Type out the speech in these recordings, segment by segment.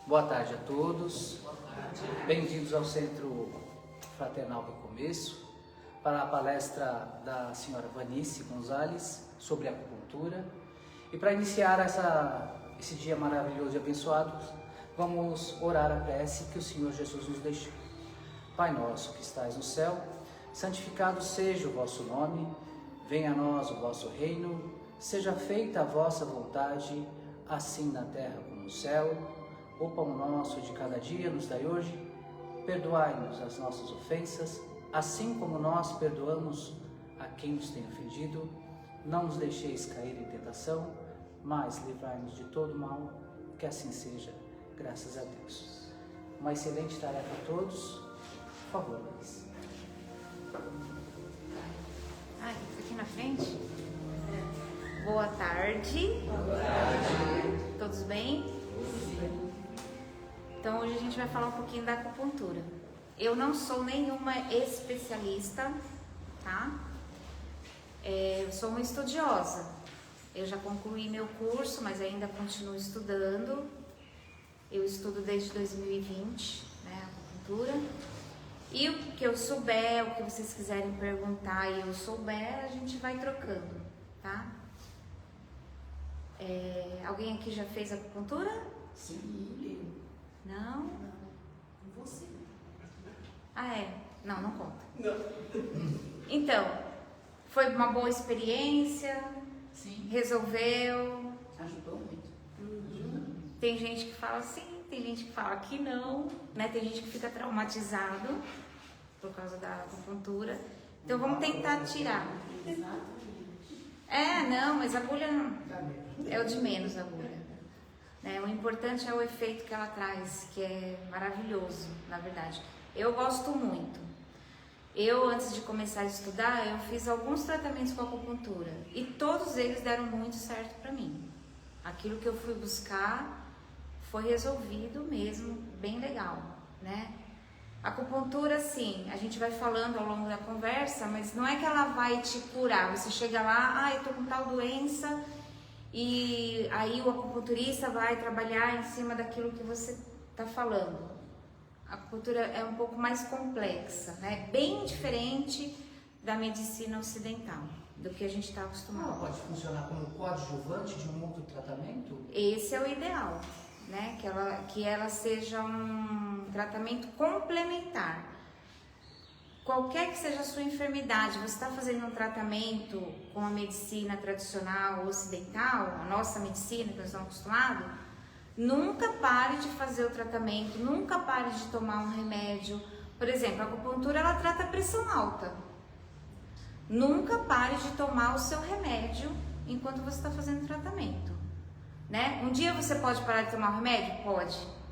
Boa tarde a todos. Bem-vindos ao Centro Fraternal Recomeço para a palestra da senhora Vanice Gonzalez sobre acupuntura. E para iniciar esse dia maravilhoso e abençoado, vamos orar a prece que o Senhor Jesus nos deixou. Pai nosso que estais no céu, santificado seja o vosso nome, venha a nós o vosso reino, seja feita a vossa vontade, assim na terra como no céu. O pão nosso de cada dia nos dai hoje, perdoai-nos as nossas ofensas, assim como nós perdoamos a quem nos tem ofendido. Não nos deixeis cair em tentação, mas livrai-nos de todo mal, que assim seja, graças a Deus. Uma excelente tarefa a todos. Por favor, Luiz. Aqui na frente. Boa tarde. Boa tarde. Todos bem? Sim. Então hoje a gente vai falar um pouquinho da acupuntura. Eu não sou nenhuma especialista, tá? Eu sou uma estudiosa. Eu já concluí meu curso, mas ainda continuo estudando. Eu estudo desde 2020, né, acupuntura. E o que eu souber, o que vocês quiserem perguntar e eu souber, a gente vai trocando, tá? Alguém aqui já fez acupuntura? Sim, eu. Não? Não, você. Ah, é? Não conta. Não. Então, foi uma boa experiência? Sim. Resolveu? Ajudou muito. Tem gente que fala sim, tem gente que fala que não, né? Tem gente que fica traumatizado por causa da acupuntura. Então vamos tentar tirar. Não, mas a agulha é o de menos, a agulha. Né? O importante é o efeito que ela traz, que é maravilhoso, na verdade. Eu gosto muito. Eu, antes de começar a estudar, eu fiz alguns tratamentos com acupuntura e todos eles deram muito certo para mim. Aquilo que eu fui buscar foi resolvido mesmo, bem legal, né? Acupuntura, sim, a gente vai falando ao longo da conversa, mas não é que ela vai te curar. Você chega lá, eu tô com tal doença, e aí o acupunturista vai trabalhar em cima daquilo que você tá falando. A acupuntura é um pouco mais complexa, né? Bem diferente da medicina ocidental, do que a gente está acostumado. Ela pode funcionar como coadjuvante de um outro tratamento? Esse é o ideal, né? Que ela seja um tratamento complementar. Qualquer que seja a sua enfermidade, você está fazendo um tratamento com a medicina tradicional ocidental, a nossa medicina que nós estamos acostumados, nunca pare de fazer o tratamento, nunca pare de tomar um remédio. Por exemplo, a acupuntura ela trata a pressão alta. Nunca pare de tomar o seu remédio enquanto você está fazendo o tratamento, né? Um dia você pode parar de tomar o remédio? Pode.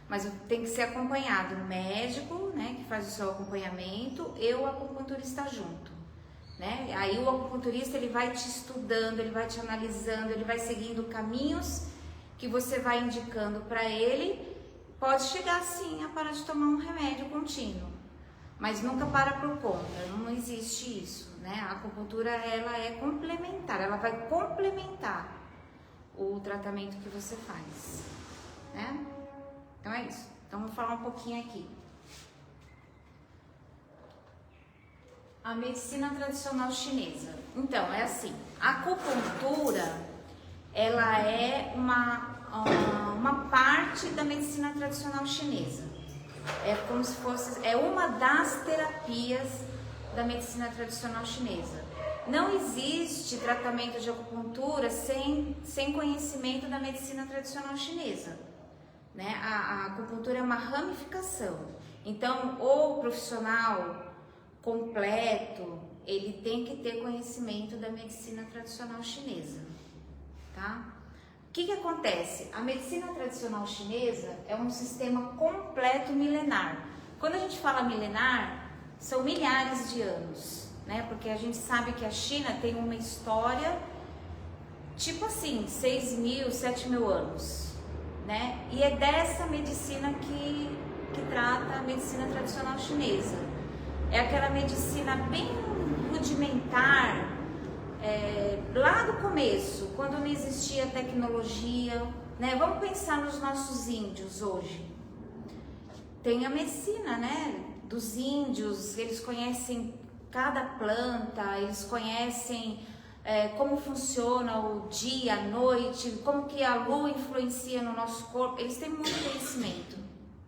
Mas tem que ser acompanhado do médico, né, que faz o seu acompanhamento, e o acupunturista junto, né? Aí o acupunturista ele vai te estudando, ele vai te analisando, ele vai seguindo caminhos que você vai indicando para ele. Pode chegar sim a parar de tomar um remédio contínuo, mas nunca para por conta, não existe isso, né? A acupuntura ela é complementar, ela vai complementar o tratamento que você faz, né? Então é isso. Então vou falar um pouquinho aqui. A medicina tradicional chinesa. Então é assim, a acupuntura ela é uma parte da medicina tradicional chinesa. É como se fosse, é uma das terapias da medicina tradicional chinesa. Não existe tratamento de acupuntura sem conhecimento da medicina tradicional chinesa, né? A acupuntura é uma ramificação. Então, o profissional completo, ele tem que ter conhecimento da medicina tradicional chinesa, tá? O que acontece? A medicina tradicional chinesa é um sistema completo milenar. Quando a gente fala milenar, são milhares de anos, né? Porque a gente sabe que a China tem uma história, tipo assim, 6.000, 7.000 anos, né? E é dessa medicina que trata a medicina tradicional chinesa. É aquela medicina bem rudimentar, lá do começo, quando não existia tecnologia, né? Vamos pensar nos nossos índios hoje. Tem a medicina, né? Dos índios, eles conhecem cada planta, eles conhecem como funciona o dia, a noite, como que a lua influencia no nosso corpo. Eles têm muito conhecimento,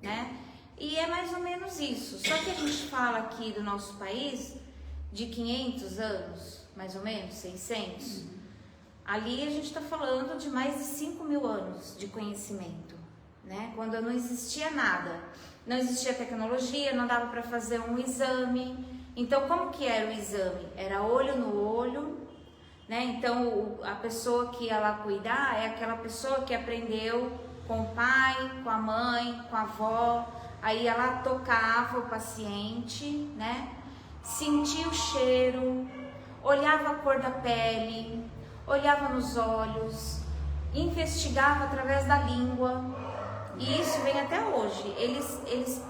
né? E é mais ou menos isso. Só que a gente fala aqui do nosso país de 500 anos, mais ou menos, 600. Ali a gente está falando de mais de 5.000 anos de conhecimento, né? Quando não existia nada, não existia tecnologia, não dava para fazer um exame. Então, como que era o exame? Era olho no olho, né? Então, a pessoa que ia lá cuidar é aquela pessoa que aprendeu com o pai, com a mãe, com a avó. Aí ela tocava o paciente, né? Sentia o cheiro, olhava a cor da pele, olhava nos olhos, investigava através da língua. E isso vem até hoje. Eles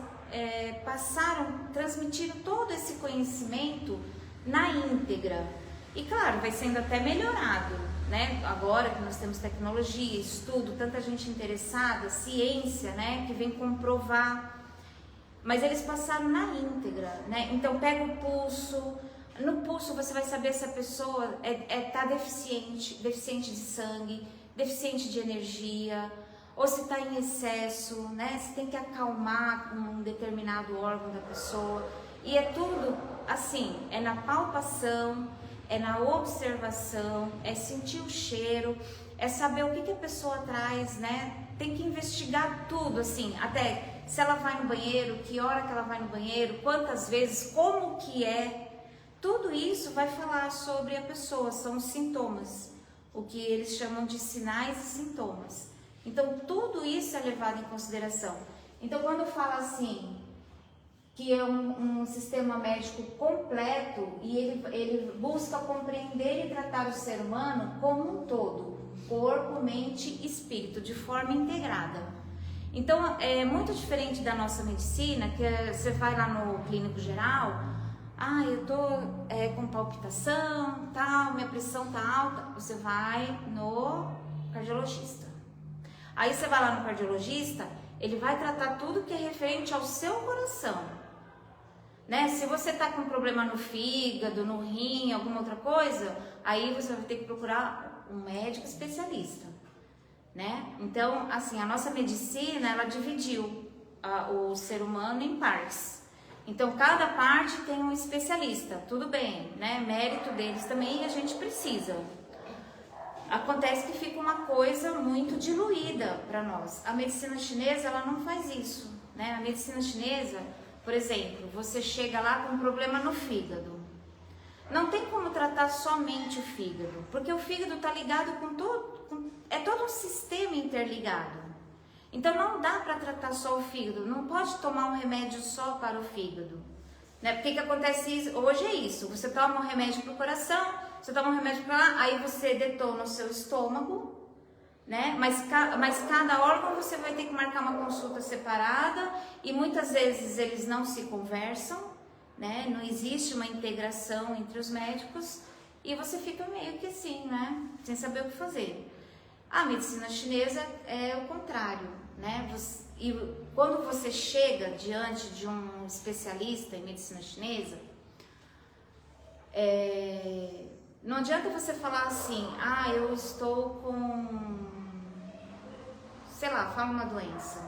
transmitiram todo esse conhecimento na íntegra. E claro, vai sendo até melhorado, né? Agora que nós temos tecnologia, estudo, tanta gente interessada, ciência, né? Que vem comprovar. Mas eles passaram na íntegra, né? Então pega o pulso. No pulso você vai saber se a pessoa tá deficiente de sangue, deficiente de energia, ou se está em excesso, né? Se tem que acalmar um determinado órgão da pessoa. E é tudo assim, é na palpação, é na observação, é sentir o cheiro, é saber o que a pessoa traz, né? Tem que investigar tudo, assim, até se ela vai no banheiro, que hora que ela vai no banheiro, quantas vezes, como que é. Tudo isso vai falar sobre a pessoa, são os sintomas, o que eles chamam de sinais e sintomas. Então, tudo isso é levado em consideração. Então, quando fala assim, que é um sistema médico completo e ele busca compreender e tratar o ser humano como um todo, corpo, mente e espírito, de forma integrada. Então, é muito diferente da nossa medicina, que você vai lá no clínico geral, eu tô com palpitação, tal, minha pressão tá alta, você vai no cardiologista. Aí você vai lá no cardiologista, ele vai tratar tudo que é referente ao seu coração, né? Se você tá com problema no fígado, no rim, alguma outra coisa, aí você vai ter que procurar um médico especialista, né? Então, assim, a nossa medicina, ela dividiu o ser humano em partes. Então, cada parte tem um especialista, tudo bem, né? Mérito deles também, a gente precisa. Acontece que fica uma coisa muito diluída para nós. A medicina chinesa, ela não faz isso, né? A medicina chinesa, por exemplo, você chega lá com um problema no fígado. Não tem como tratar somente o fígado, porque o fígado está ligado com todo um sistema interligado. Então não dá para tratar só o fígado, não pode tomar um remédio só para o fígado, né? Porque que acontece hoje é isso, você toma um remédio para o coração, você toma um remédio para lá, aí você detona o seu estômago, né? Mas cada órgão você vai ter que marcar uma consulta separada e muitas vezes eles não se conversam, né? Não existe uma integração entre os médicos e você fica meio que assim, né? Sem saber o que fazer. A medicina chinesa é o contrário, né? E quando você chega diante de um especialista em medicina chinesa, não adianta você falar assim, eu estou com, sei lá, fala uma doença.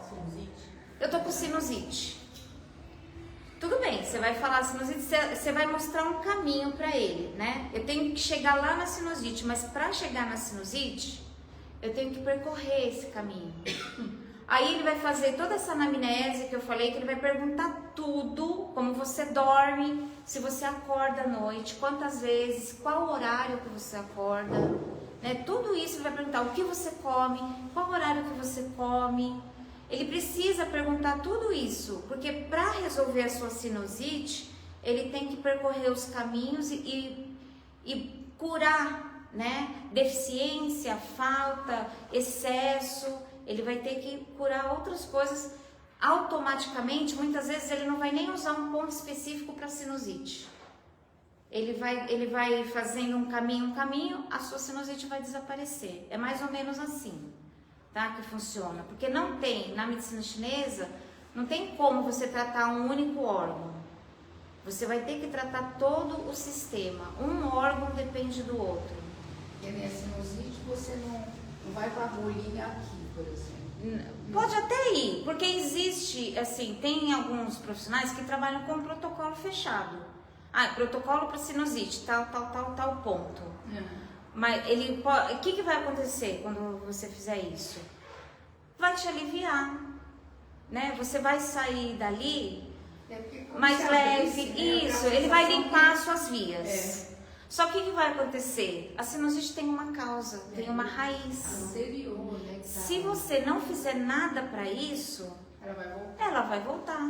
Sinusite. Eu tô com sinusite. Tudo bem, você vai falar sinusite, você vai mostrar um caminho para ele, né? Eu tenho que chegar lá na sinusite, mas para chegar na sinusite, eu tenho que percorrer esse caminho. Aí ele vai fazer toda essa anamnese que eu falei, que ele vai perguntar tudo, como você dorme, se você acorda à noite, quantas vezes, qual horário que você acorda, né? Tudo isso ele vai perguntar, o que você come, qual horário que você come. Ele precisa perguntar tudo isso, porque para resolver a sua sinusite, ele tem que percorrer os caminhos e curar, né? Deficiência, falta, excesso. Ele vai ter que curar outras coisas automaticamente. Muitas vezes ele não vai nem usar um ponto específico para sinusite. ele vai fazendo um caminho, a sua sinusite vai desaparecer. É mais ou menos assim, tá? Que funciona. Porque não tem, na medicina chinesa, não tem como você tratar um único órgão. Você vai ter que tratar todo o sistema. Um órgão depende do outro. E a minha sinusite, você não vai com a agulhinha aqui, por exemplo. Pode até ir, porque existe, assim, tem alguns profissionais que trabalham com um protocolo fechado. Protocolo para sinusite, tal ponto. Mas o que vai acontecer quando você fizer isso? Vai te aliviar, né? Você vai sair dali mais leve, isso, ele vai limpar as suas vias. Só que o que vai acontecer? A sinusite tem uma causa, tem uma raiz. Anterior, né? Se você não fizer nada para isso, ela vai voltar,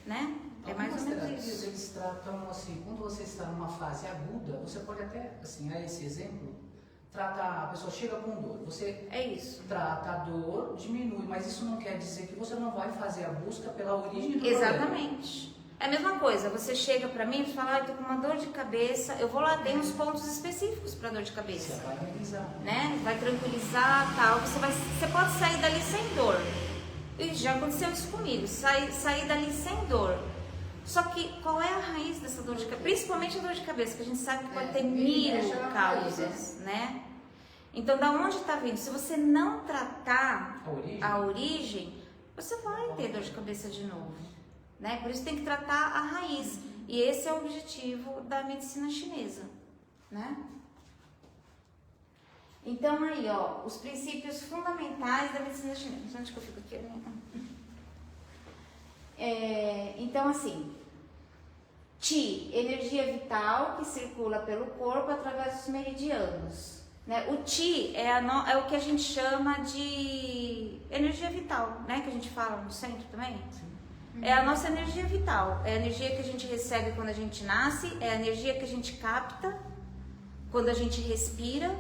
né? É mais ou menos terapias, isso. eles tratam assim, quando você está numa fase aguda, você pode até, assim, a esse exemplo, a pessoa chega com dor, você trata a dor, diminui, mas isso não quer dizer que você não vai fazer a busca pela origem do Exatamente. Problema. É a mesma coisa, você chega pra mim e fala, tô com uma dor de cabeça, eu vou lá, tem uns pontos específicos pra dor de cabeça. Você vai amenizar. Né? Vai tranquilizar, tal, você pode sair dali sem dor. E já aconteceu isso comigo, sair dali sem dor. Só que qual é a raiz dessa dor de cabeça? Principalmente a dor de cabeça, que a gente sabe que pode ter mil causas, né? Então, da onde está vindo? Se você não tratar a origem, você vai ter dor de cabeça de novo, né? Por isso tem que tratar a raiz. E esse é o objetivo da medicina chinesa, né? Então, aí, ó, os princípios fundamentais da medicina chinesa. Onde que eu fico aqui? Então, assim, Qi, energia vital que circula pelo corpo através dos meridianos. Né? O Qi é o que a gente chama de energia vital, né? Que a gente fala no centro também. É a nossa energia vital, é a energia que a gente recebe quando a gente nasce, é a energia que a gente capta quando a gente respira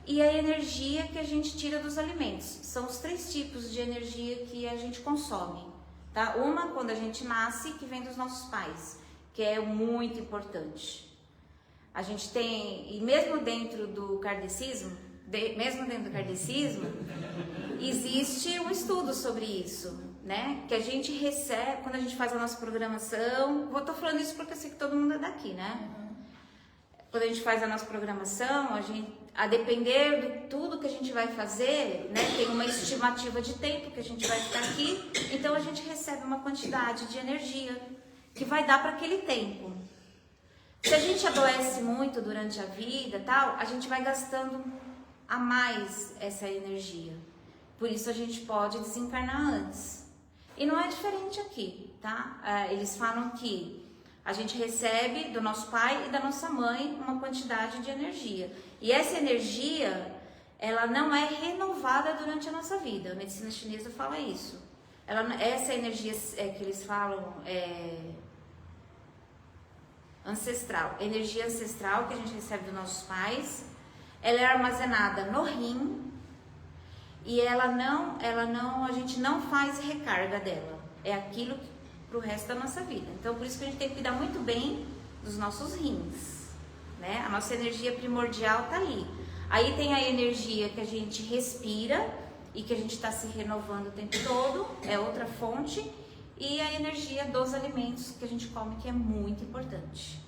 e a energia que a gente tira dos alimentos. São os 3 tipos de energia que a gente consome. Tá? Uma, quando a gente nasce, que vem dos nossos pais, que é muito importante. A gente tem, e mesmo dentro do kardecismo, existe um estudo sobre isso, né? Que a gente recebe, quando a gente faz a nossa programação, eu tô falando isso porque eu sei que todo mundo é daqui, né? Quando a gente faz a nossa programação, a depender de tudo que a gente vai fazer, né, tem uma estimativa de tempo que a gente vai ficar aqui, então a gente recebe uma quantidade de energia que vai dar para aquele tempo. Se a gente adoece muito durante a vida, tal, a gente vai gastando a mais essa energia. Por isso a gente pode desencarnar antes. E não é diferente aqui, tá? Eles falam que a gente recebe do nosso pai e da nossa mãe uma quantidade de energia. E essa energia, ela não é renovada durante a nossa vida. A medicina chinesa fala isso. Essa energia que eles falam ancestral. Energia ancestral que a gente recebe dos nossos pais, ela é armazenada no rim e a gente não faz recarga dela. É aquilo pro resto da nossa vida. Então, por isso que a gente tem que cuidar muito bem dos nossos rins, né? A nossa energia primordial tá ali. Aí tem a energia que a gente respira e que a gente está se renovando o tempo todo, é outra fonte, e a energia dos alimentos que a gente come, que é muito importante.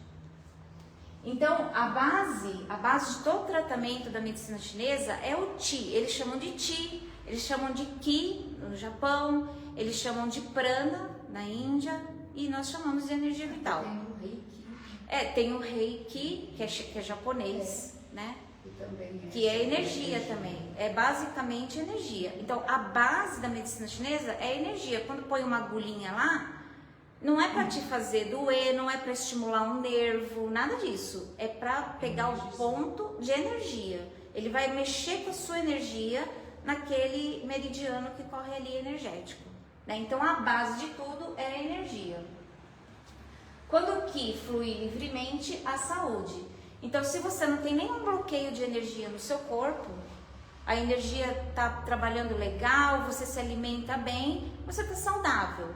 Então, a base de todo tratamento da medicina chinesa é o Qi. Eles chamam de Qi, eles chamam de Qi no Japão, eles chamam de Prana na Índia, e nós chamamos de energia vital. Tem o Reiki. Tem o Reiki, que é japonês, né? Também Que é energia também. É basicamente energia. Então, a base da medicina chinesa é energia. Quando põe uma agulhinha lá, não é para te fazer doer, não é para estimular um nervo, nada disso. É para pegar o ponto de energia. Ele vai mexer com a sua energia naquele meridiano que corre ali energético. Né? Então, a base de tudo é a energia. Quando o Qi flui livremente, a saúde. Então, se você não tem nenhum bloqueio de energia no seu corpo, a energia está trabalhando legal, você se alimenta bem, você está saudável.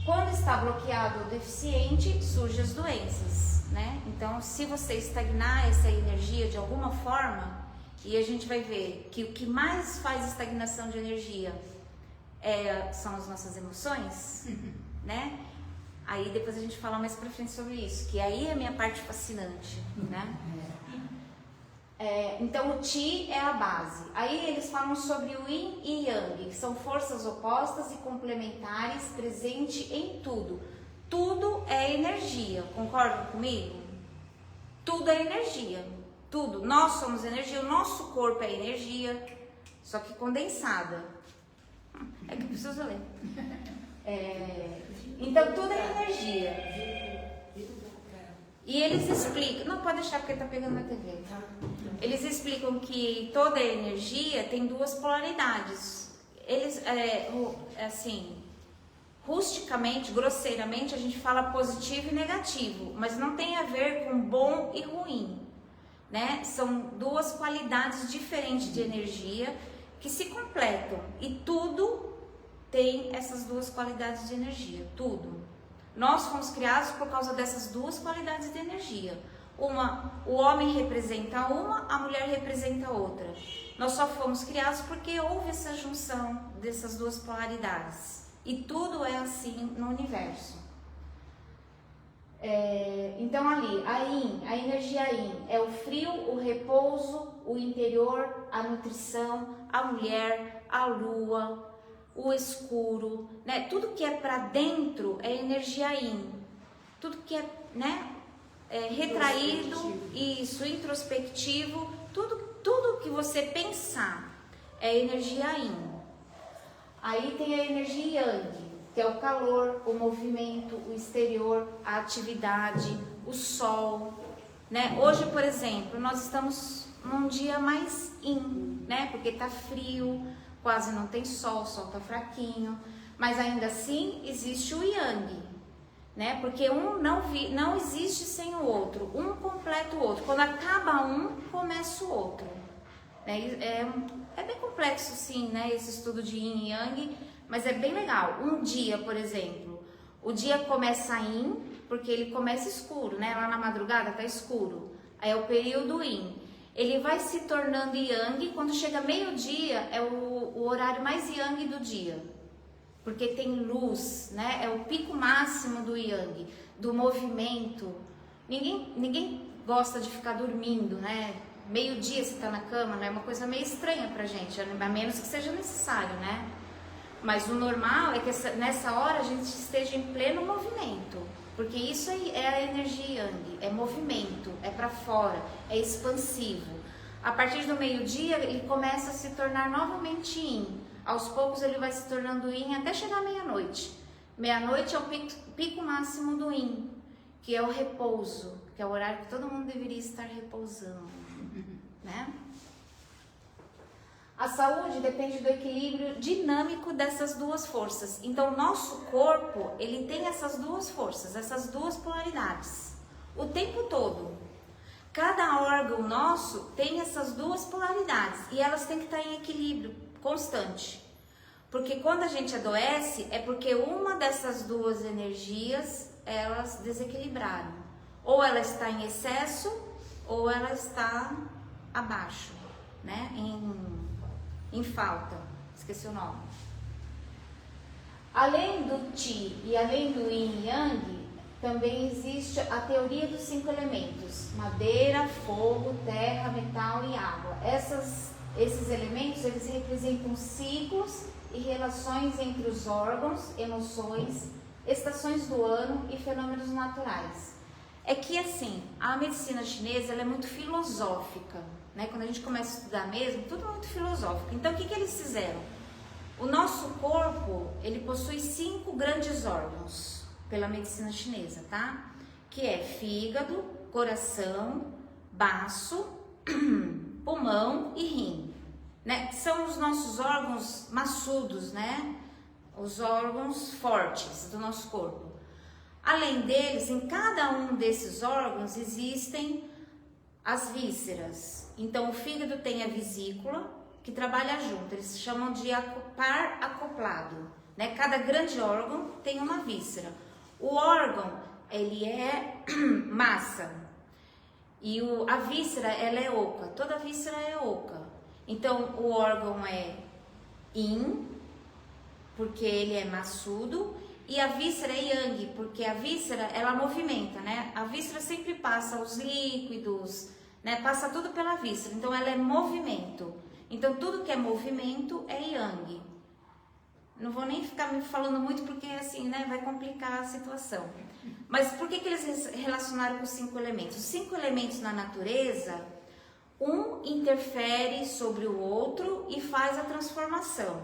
Quando está bloqueado ou deficiente, surgem as doenças, né? Então, se você estagnar essa energia de alguma forma, e a gente vai ver que o que mais faz estagnação de energia são as nossas emoções, né? Aí depois a gente fala mais pra frente sobre isso, que aí é a minha parte fascinante, né? Então o Qi é a base. Aí eles falam sobre o Yin e Yang, que são forças opostas e complementares presentes em tudo. Tudo é energia, concordam comigo? Tudo é energia, tudo. Nós somos energia, o nosso corpo é energia, só que condensada. É que eu preciso ler. Então tudo é energia. E eles explicam, não pode deixar porque tá pegando na TV. Eles explicam que toda energia tem duas polaridades. Eles, assim, rusticamente, grosseiramente, a gente fala positivo e negativo, mas não tem a ver com bom e ruim, né? São duas qualidades diferentes de energia que se completam e tudo tem essas duas qualidades de energia, tudo. Nós fomos criados por causa dessas duas qualidades de energia. O homem representa uma, a mulher representa outra. Nós só fomos criados porque houve essa junção dessas duas polaridades. E tudo é assim no universo. Então ali, a Yin, a energia Yin, é o frio, o repouso, o interior, a nutrição, a mulher, a lua, o escuro, né? Tudo que é para dentro é energia Yin. Tudo que é, né, retraído, isso, introspectivo, tudo que você pensar é energia Yin. Aí tem a energia Yang, que é o calor, o movimento, o exterior, a atividade, o sol, né? Hoje, por exemplo, nós estamos num dia mais Yin, né? Porque tá frio, quase não tem sol, o sol tá fraquinho, mas ainda assim existe o Yang, né? Porque um não existe sem o outro, um completa o outro. Quando acaba um, começa o outro, né? É bem complexo, sim, né? Esse estudo de Yin e Yang, mas é bem legal. Um dia, por exemplo, o dia começa Yin, porque ele começa escuro, né? Lá na madrugada tá escuro, aí é o período Yin. Ele vai se tornando Yang, quando chega meio-dia é o horário mais Yang do dia, porque tem luz, né? É o pico máximo do Yang, do movimento. Ninguém gosta de ficar dormindo, né? Meio-dia você tá na cama, né? É uma coisa meio estranha pra gente, a menos que seja necessário, né? Mas o normal é que nessa hora a gente esteja em pleno movimento. Porque isso é a energia Yang, é movimento, é para fora, é expansivo. A partir do meio-dia ele começa a se tornar novamente Yin. Aos poucos ele vai se tornando Yin até chegar à meia-noite. Meia-noite é o pico máximo do Yin, que é o repouso, que é o horário que todo mundo deveria estar repousando, né? A saúde depende do equilíbrio dinâmico dessas duas forças. Então, o nosso corpo, ele tem essas duas forças, essas duas polaridades, o tempo todo. Cada órgão nosso tem essas duas polaridades e elas têm que estar em equilíbrio constante. Porque quando a gente adoece, é porque uma dessas duas energias, elas desequilibraram. Ou ela está em excesso, ou ela está abaixo, né? Em falta, esqueci o nome. Além do Qi e além do Yin e Yang, também existe a teoria dos 5 elementos: madeira, fogo, terra, metal e água. Esses elementos, eles representam ciclos e relações entre os órgãos, emoções, estações do ano e fenômenos naturais. É que assim, a medicina chinesa ela é muito filosófica, né? Quando a gente começa a estudar mesmo, tudo muito filosófico. Então, o que eles fizeram? O nosso corpo, ele possui 5 grandes órgãos, pela medicina chinesa, tá? Que é fígado, coração, baço, pulmão e rim, né? São os nossos órgãos maçudos, né? Os órgãos fortes do nosso corpo. Além deles, em cada um desses órgãos existem as vísceras. Então, o fígado tem a vesícula, que trabalha junto. Eles chamam de par acoplado. né? Cada grande órgão tem uma víscera. O órgão, ele é massa. E a víscera, ela é oca. Toda víscera é oca. Então, o órgão é yin, porque ele é maçudo. E a víscera é yang, porque a víscera, ela movimenta, né? A víscera sempre passa os líquidos, né? Passa tudo pela víscera. Então, ela é movimento. Então, tudo que é movimento é yang. Não vou nem ficar me falando muito, porque assim, né? Vai complicar a situação. Mas por que eles relacionaram com os 5 elementos? Os 5 elementos na natureza, um interfere sobre o outro e faz a transformação,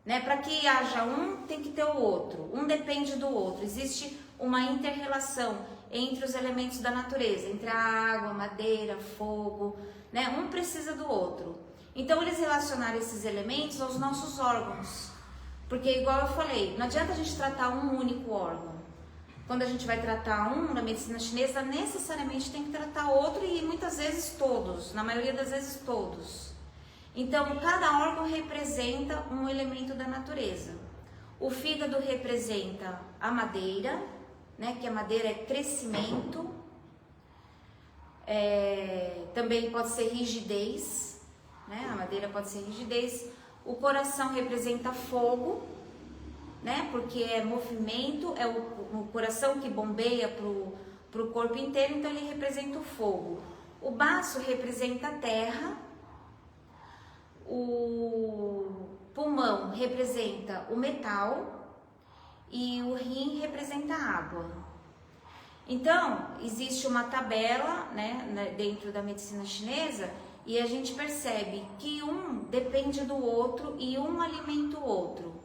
né? Para que haja um, tem que ter o outro. Um depende do outro. Existe uma inter-relação entre os elementos da natureza, entre a água, a madeira, fogo, né? Um precisa do outro. Então, eles relacionaram esses elementos aos nossos órgãos. Porque, igual eu falei, não adianta a gente tratar um único órgão. Quando a gente vai tratar um, na medicina chinesa, necessariamente tem que tratar outro e muitas vezes todos, na maioria das vezes todos. Então, cada órgão representa um elemento da natureza. O fígado representa a madeira, né, que a madeira é crescimento, também pode ser rigidez, né, a madeira pode ser rigidez. O coração representa fogo, né? Porque é movimento, é o coração que bombeia para o corpo inteiro, então ele representa o fogo. O baço representa a terra, o pulmão representa o metal e o rim representa a água. Então, existe uma tabela, né, dentro da medicina chinesa, e a gente percebe que um depende do outro e um alimenta o outro.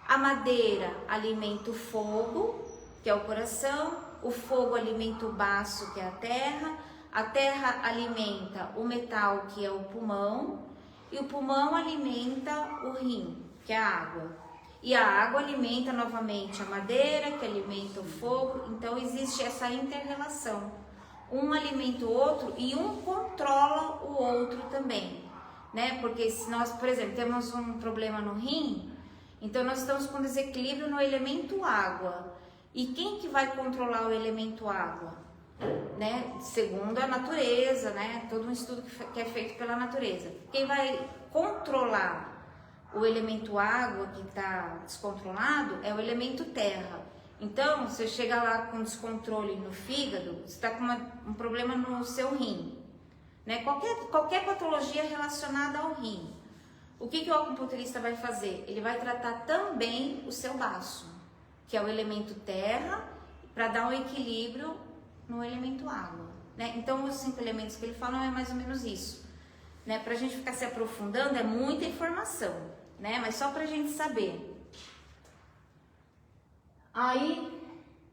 A madeira alimenta o fogo, que é o coração, o fogo alimenta o baço, que é a terra alimenta o metal, que é o pulmão, e o pulmão alimenta o rim, que é a água. E a água alimenta novamente a madeira, que alimenta o fogo, então existe essa inter-relação. Um alimenta o outro e um controla o outro também, né? Porque se nós, por exemplo, temos um problema no rim, então nós estamos com desequilíbrio no elemento água. E quem que vai controlar o elemento água? Né? Segundo a natureza, né? Todo um estudo que é feito pela natureza. Quem vai controlar o elemento água que está descontrolado é o elemento terra. Então, você chega lá com descontrole no fígado, você está com um problema no seu rim, né? Qualquer patologia relacionada ao rim. O que o acupunturista vai fazer? Ele vai tratar também o seu baço, que é o elemento terra, para dar um equilíbrio no elemento água, né? Então, os 5 elementos que ele fala é mais ou menos isso, né? Para a gente ficar se aprofundando é muita informação, né? Mas só para a gente saber. Aí,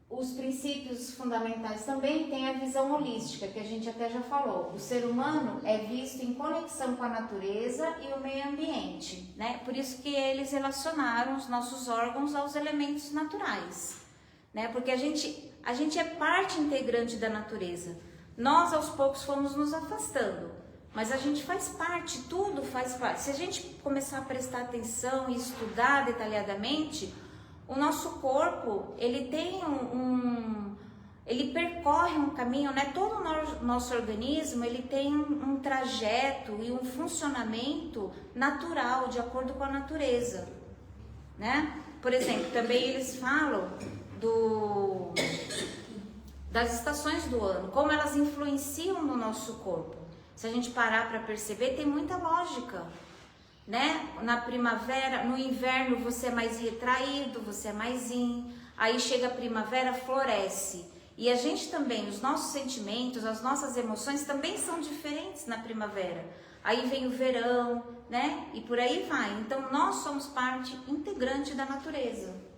os princípios fundamentais também tem a visão holística, que a gente até já falou. O ser humano é visto em conexão com a natureza e o meio ambiente, né? Por isso que eles relacionaram os nossos órgãos aos elementos naturais, né? Porque a gente é parte integrante da natureza. Nós, aos poucos, fomos nos afastando, mas a gente faz parte, tudo faz parte. Se a gente começar a prestar atenção e estudar detalhadamente, o nosso corpo, ele tem ele percorre um caminho, né? Todo o nosso organismo, ele tem um trajeto e um funcionamento natural, de acordo com a natureza, né? Por exemplo, também eles falam das estações do ano, como elas influenciam no nosso corpo. Se a gente parar para perceber, tem muita lógica, né? Na primavera, no inverno você é mais retraído, você é mais yin. Aí chega a primavera, floresce. E a gente também, os nossos sentimentos, as nossas emoções também são diferentes na primavera. Aí vem o verão, né? E por aí vai. Então nós somos parte integrante da natureza.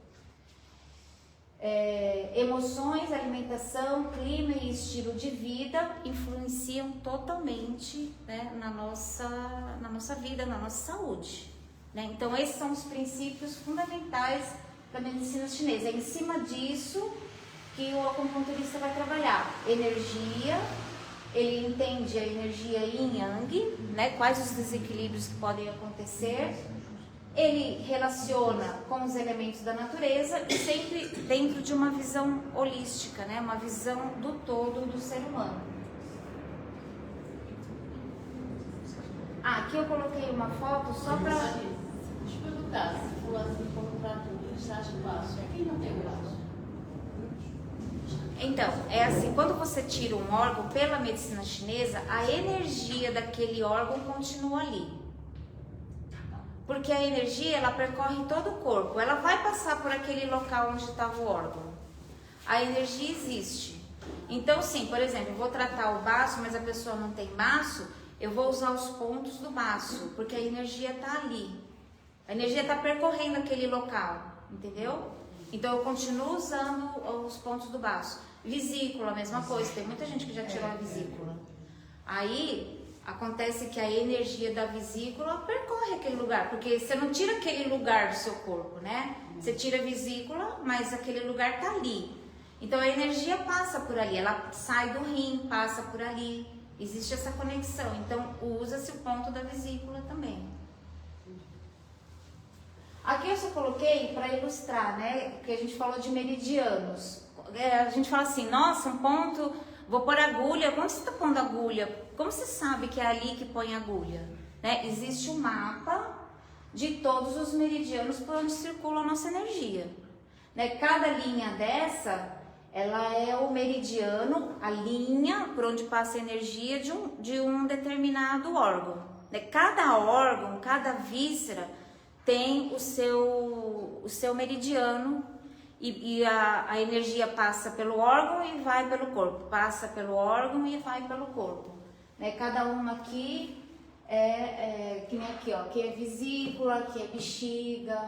Emoções, alimentação, clima e estilo de vida influenciam totalmente, né, na nossa vida, na nossa saúde, né? Então esses são os princípios fundamentais da medicina chinesa. É em cima disso que o acupunturista vai trabalhar. Energia, ele entende a energia yin yang, né? Quais os desequilíbrios que podem acontecer. Ele relaciona com os elementos da natureza e sempre dentro de uma visão holística, né? Uma visão do todo do ser humano. Aqui eu coloquei uma foto só para... Deixa eu perguntar, se for assim como para tudo, você acha fácil? É quem não tem braço? Então, é assim, quando você tira um órgão pela medicina chinesa, a energia daquele órgão continua ali. Porque a energia, ela percorre todo o corpo, ela vai passar por aquele local onde estava o órgão. A energia existe. Então, sim, por exemplo, eu vou tratar o baço, mas a pessoa não tem baço, eu vou usar os pontos do baço, porque a energia está ali. A energia está percorrendo aquele local, entendeu? Então, eu continuo usando os pontos do baço. Vesícula, a mesma coisa, tem muita gente que já tirou a vesícula. Aí... acontece que a energia da vesícula percorre aquele lugar, porque você não tira aquele lugar do seu corpo, né? Você tira a vesícula, mas aquele lugar tá ali. Então a energia passa por ali, ela sai do rim, passa por ali. Existe essa conexão, então usa-se o ponto da vesícula também. Aqui eu só coloquei para ilustrar, né? Porque a gente falou de meridianos. A gente fala assim, nossa, um ponto... vou pôr agulha, como você está pondo agulha? Como você sabe que é ali que põe agulha? Né? Existe um mapa de todos os meridianos por onde circula a nossa energia. Né? Cada linha dessa, ela é o meridiano, a linha por onde passa a energia de um determinado órgão. Né? Cada órgão, cada víscera tem o seu meridiano. E a energia passa pelo órgão e vai pelo corpo, passa pelo órgão e vai pelo corpo. Né? Cada uma aqui que nem aqui, ó, aqui é vesícula, aqui é bexiga,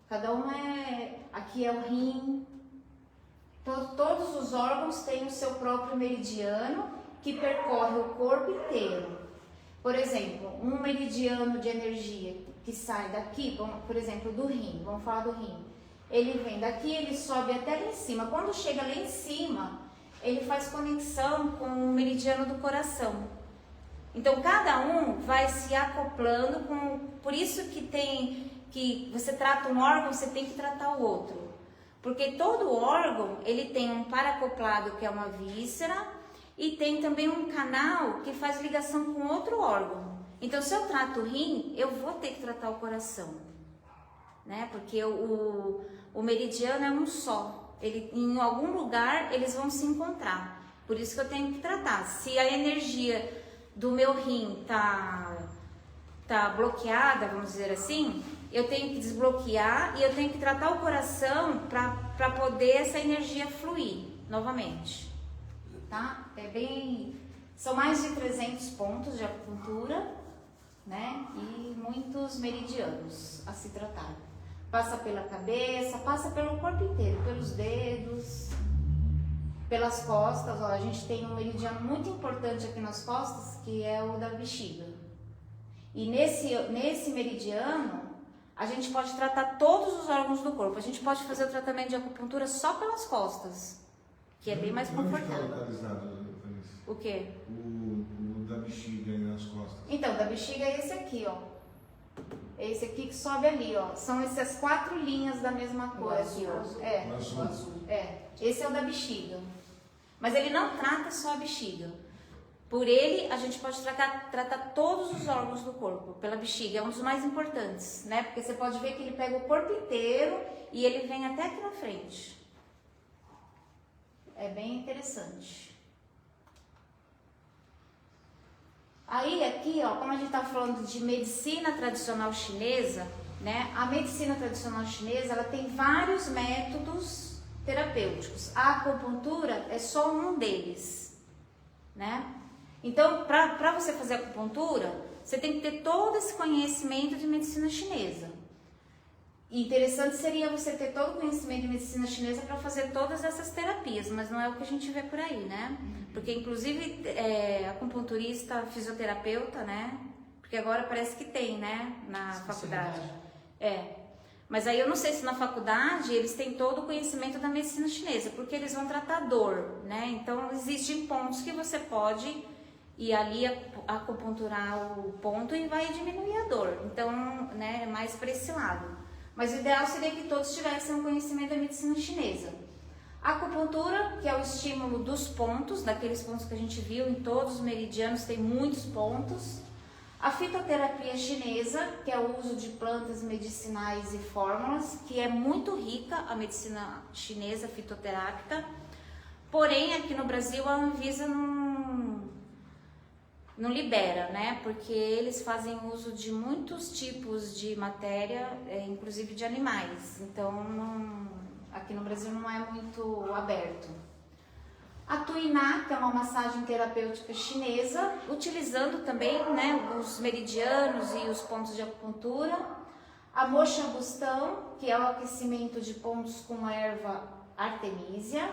cada uma aqui é o rim. Todos os órgãos têm o seu próprio meridiano que percorre o corpo inteiro. Por exemplo, um meridiano de energia que sai daqui, por exemplo, do rim, vamos falar do rim. Ele vem daqui, ele sobe até lá em cima. Quando chega lá em cima, ele faz conexão com o meridiano do coração. Então, cada um vai se acoplando com... Por isso que você trata um órgão, você tem que tratar o outro. Porque todo órgão, ele tem um paracoplado, que é uma víscera, e tem também um canal que faz ligação com outro órgão. Então, se eu trato o rim, eu vou ter que tratar o coração. Né? Porque o meridiano é um só. Em algum lugar eles vão se encontrar. Por isso que eu tenho que tratar. Se a energia do meu rim tá bloqueada, vamos dizer assim, eu tenho que desbloquear e eu tenho que tratar o coração para poder essa energia fluir novamente. Tá? São mais de 300 pontos de acupuntura, né? E muitos meridianos a se tratar. Passa pela cabeça, passa pelo corpo inteiro, pelos dedos, pelas costas. Ó, a gente tem um meridiano muito importante aqui nas costas, que é o da bexiga. E nesse meridiano, a gente pode tratar todos os órgãos do corpo. A gente pode fazer o tratamento de acupuntura só pelas costas, que é bem mais confortável. O quê? O da bexiga aí nas costas. Então, da bexiga é esse aqui, ó. É esse aqui que sobe ali, ó. São essas 4 linhas da mesma cor aqui, ó. Esse é o da bexiga. Mas ele não trata só a bexiga. Por ele, a gente pode tratar todos os órgãos do corpo. Pela bexiga, é um dos mais importantes, né? Porque você pode ver que ele pega o corpo inteiro e ele vem até aqui na frente. É bem interessante. Aí aqui, ó, como a gente está falando de medicina tradicional chinesa, né? A medicina tradicional chinesa, ela tem vários métodos terapêuticos. A acupuntura é só um deles, né? Então, para você fazer acupuntura, você tem que ter todo esse conhecimento de medicina chinesa. E interessante seria você ter todo o conhecimento de medicina chinesa para fazer todas essas terapias, mas não é o que a gente vê por aí, né? Porque, inclusive, acupunturista, fisioterapeuta, né? Porque agora parece que tem, né? Na faculdade. Mas aí eu não sei se na faculdade eles têm todo o conhecimento da medicina chinesa, porque eles vão tratar dor, né? Então, existem pontos que você pode e ali acupunturar o ponto e vai diminuir a dor. Então, né, é mais para esse lado. Mas o ideal seria que todos tivessem um conhecimento da medicina chinesa. A acupuntura, que é o estímulo dos pontos, daqueles pontos que a gente viu em todos os meridianos, tem muitos pontos. A fitoterapia chinesa, que é o uso de plantas medicinais e fórmulas, que é muito rica a medicina chinesa fitoterápica. Porém, aqui no Brasil a Anvisa não libera, né? Porque eles fazem uso de muitos tipos de matéria, inclusive de animais. Então, aqui no Brasil não é muito aberto. A Tuiná, que é uma massagem terapêutica chinesa, utilizando também, né, os meridianos e os pontos de acupuntura. A Moxa Bustão, que é o aquecimento de pontos com erva artemisia.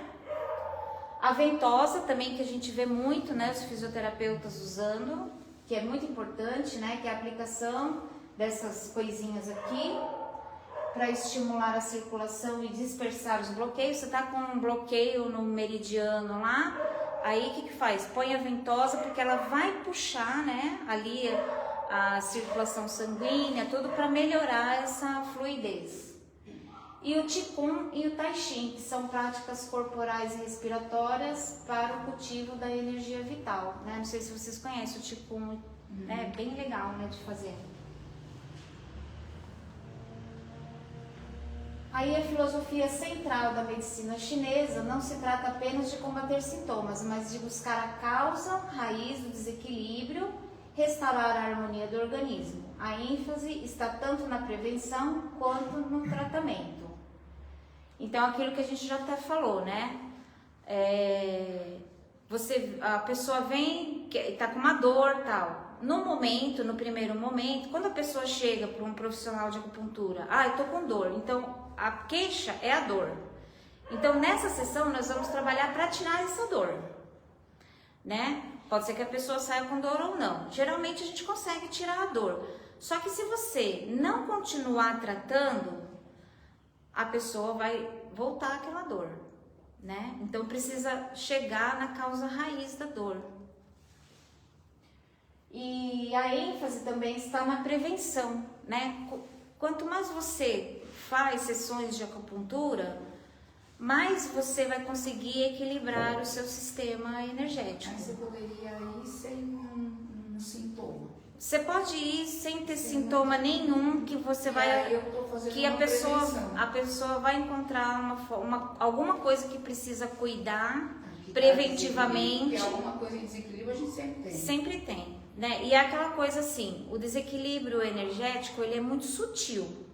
A ventosa também, que a gente vê muito, né, os fisioterapeutas usando, que é muito importante, né, que é a aplicação dessas coisinhas aqui para estimular a circulação e dispersar os bloqueios. Você tá com um bloqueio no meridiano lá, aí o que faz? Põe a ventosa, porque ela vai puxar, né, ali a circulação sanguínea, tudo para melhorar essa fluidez. E o Qigong e o Tai Chi, que são práticas corporais e respiratórias para o cultivo da energia vital, né? Não sei se vocês conhecem o Qigong, né? É bem legal, né, de fazer. Aí a filosofia central da medicina chinesa não se trata apenas de combater sintomas, mas de buscar a causa, raiz do desequilíbrio, restaurar a harmonia do organismo. A ênfase está tanto na prevenção quanto no tratamento. Então, aquilo que a gente já até falou, né? A pessoa vem, está com uma dor, tal. No primeiro momento, quando a pessoa chega para um profissional de acupuntura, eu tô com dor. Então, a queixa é a dor. Então, nessa sessão, nós vamos trabalhar para tirar essa dor, né? Pode ser que a pessoa saia com dor ou não. Geralmente, a gente consegue tirar a dor. Só que se você não continuar tratando, a pessoa vai voltar àquela dor, né? Então precisa chegar na causa raiz da dor. E a ênfase também está na prevenção, né? Quanto mais você faz sessões de acupuntura, mais você vai conseguir equilibrar o seu sistema energético. Aí você poderia ir sem um sintoma. Você pode ir sem ter sintoma nenhum, que você vai, que a pessoa vai encontrar alguma coisa que precisa cuidar preventivamente. Que alguma coisa em desequilíbrio a gente sempre tem. Sempre tem, né? E é aquela coisa assim, o desequilíbrio energético, ele é muito sutil.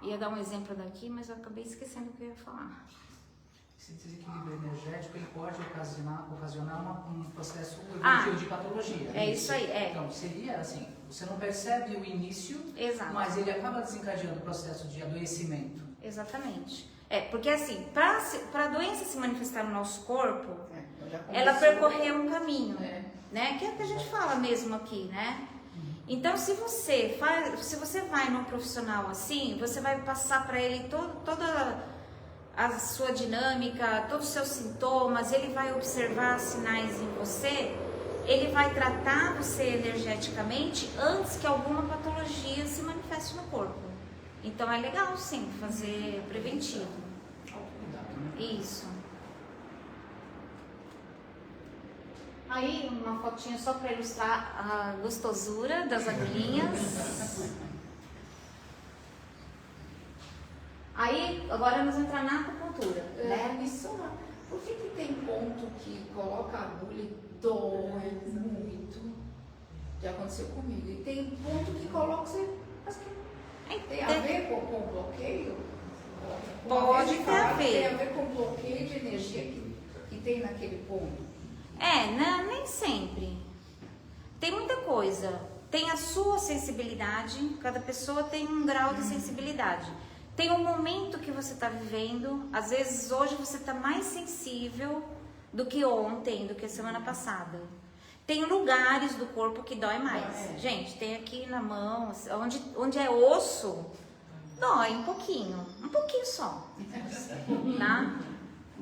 Ia dar um exemplo daqui, mas eu acabei esquecendo o que eu ia falar. Esse desequilíbrio energético, ele pode ocasionar um processo evolutivo de patologia. É isso aí, Então, seria assim, você não percebe o início, exato, mas ele acaba desencadeando o processo de adoecimento. Exatamente. Porque assim, para a doença se manifestar no nosso corpo, ela percorreu um caminho, né? Que é o que a gente fala mesmo aqui, né? Então, se você vai num profissional assim, você vai passar para ele toda a sua dinâmica, todos os seus sintomas, ele vai observar sinais em você, ele vai tratar você energeticamente antes que alguma patologia se manifeste no corpo. Então é legal sim fazer preventivo. Isso. Aí uma fotinha só para ilustrar a gostosura das agulhinhas. Aí, agora nós vamos entrar na acupuntura, né? Por que tem ponto que coloca a agulha e dói muito? Já aconteceu comigo. E tem ponto que coloca, tem a ver com o bloqueio? Pode ter a ver. Tem a ver com o bloqueio de energia que tem naquele ponto? Nem sempre. Tem muita coisa. Tem a sua sensibilidade, cada pessoa tem um grau de sensibilidade. Tem um momento que você está vivendo, às vezes hoje você está mais sensível do que ontem, do que a semana passada. Tem lugares do corpo que dói mais. Gente, tem aqui na mão, onde é osso, dói um pouquinho só, tá?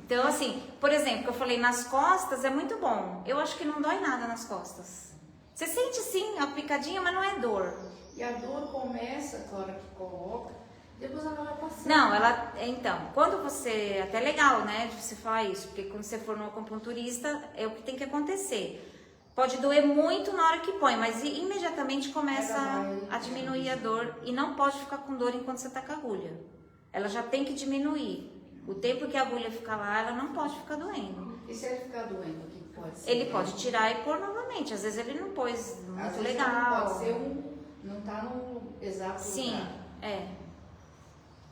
Então, assim, por exemplo, que eu falei nas costas é muito bom. Eu acho que não dói nada nas costas. Você sente sim a picadinha, mas não é dor. E a dor começa, a hora que coloca, depois ela vai passando. Não, ela. Então, quando você. Até legal, né, de você falar isso, porque quando você for no acupunturista, é o que tem que acontecer. Pode doer muito na hora que põe, mas imediatamente começa a diminuir a dor. E não pode ficar com dor enquanto você tá com a agulha. Ela já tem que diminuir. O tempo que a agulha ficar lá, ela não pode ficar doendo. E se ele ficar doendo, o que pode ser? Ele pode tirar e pôr novamente. Às vezes ele não pôs muito Às vezes legal. Pode ser não tá no exato Sim, lugar. é.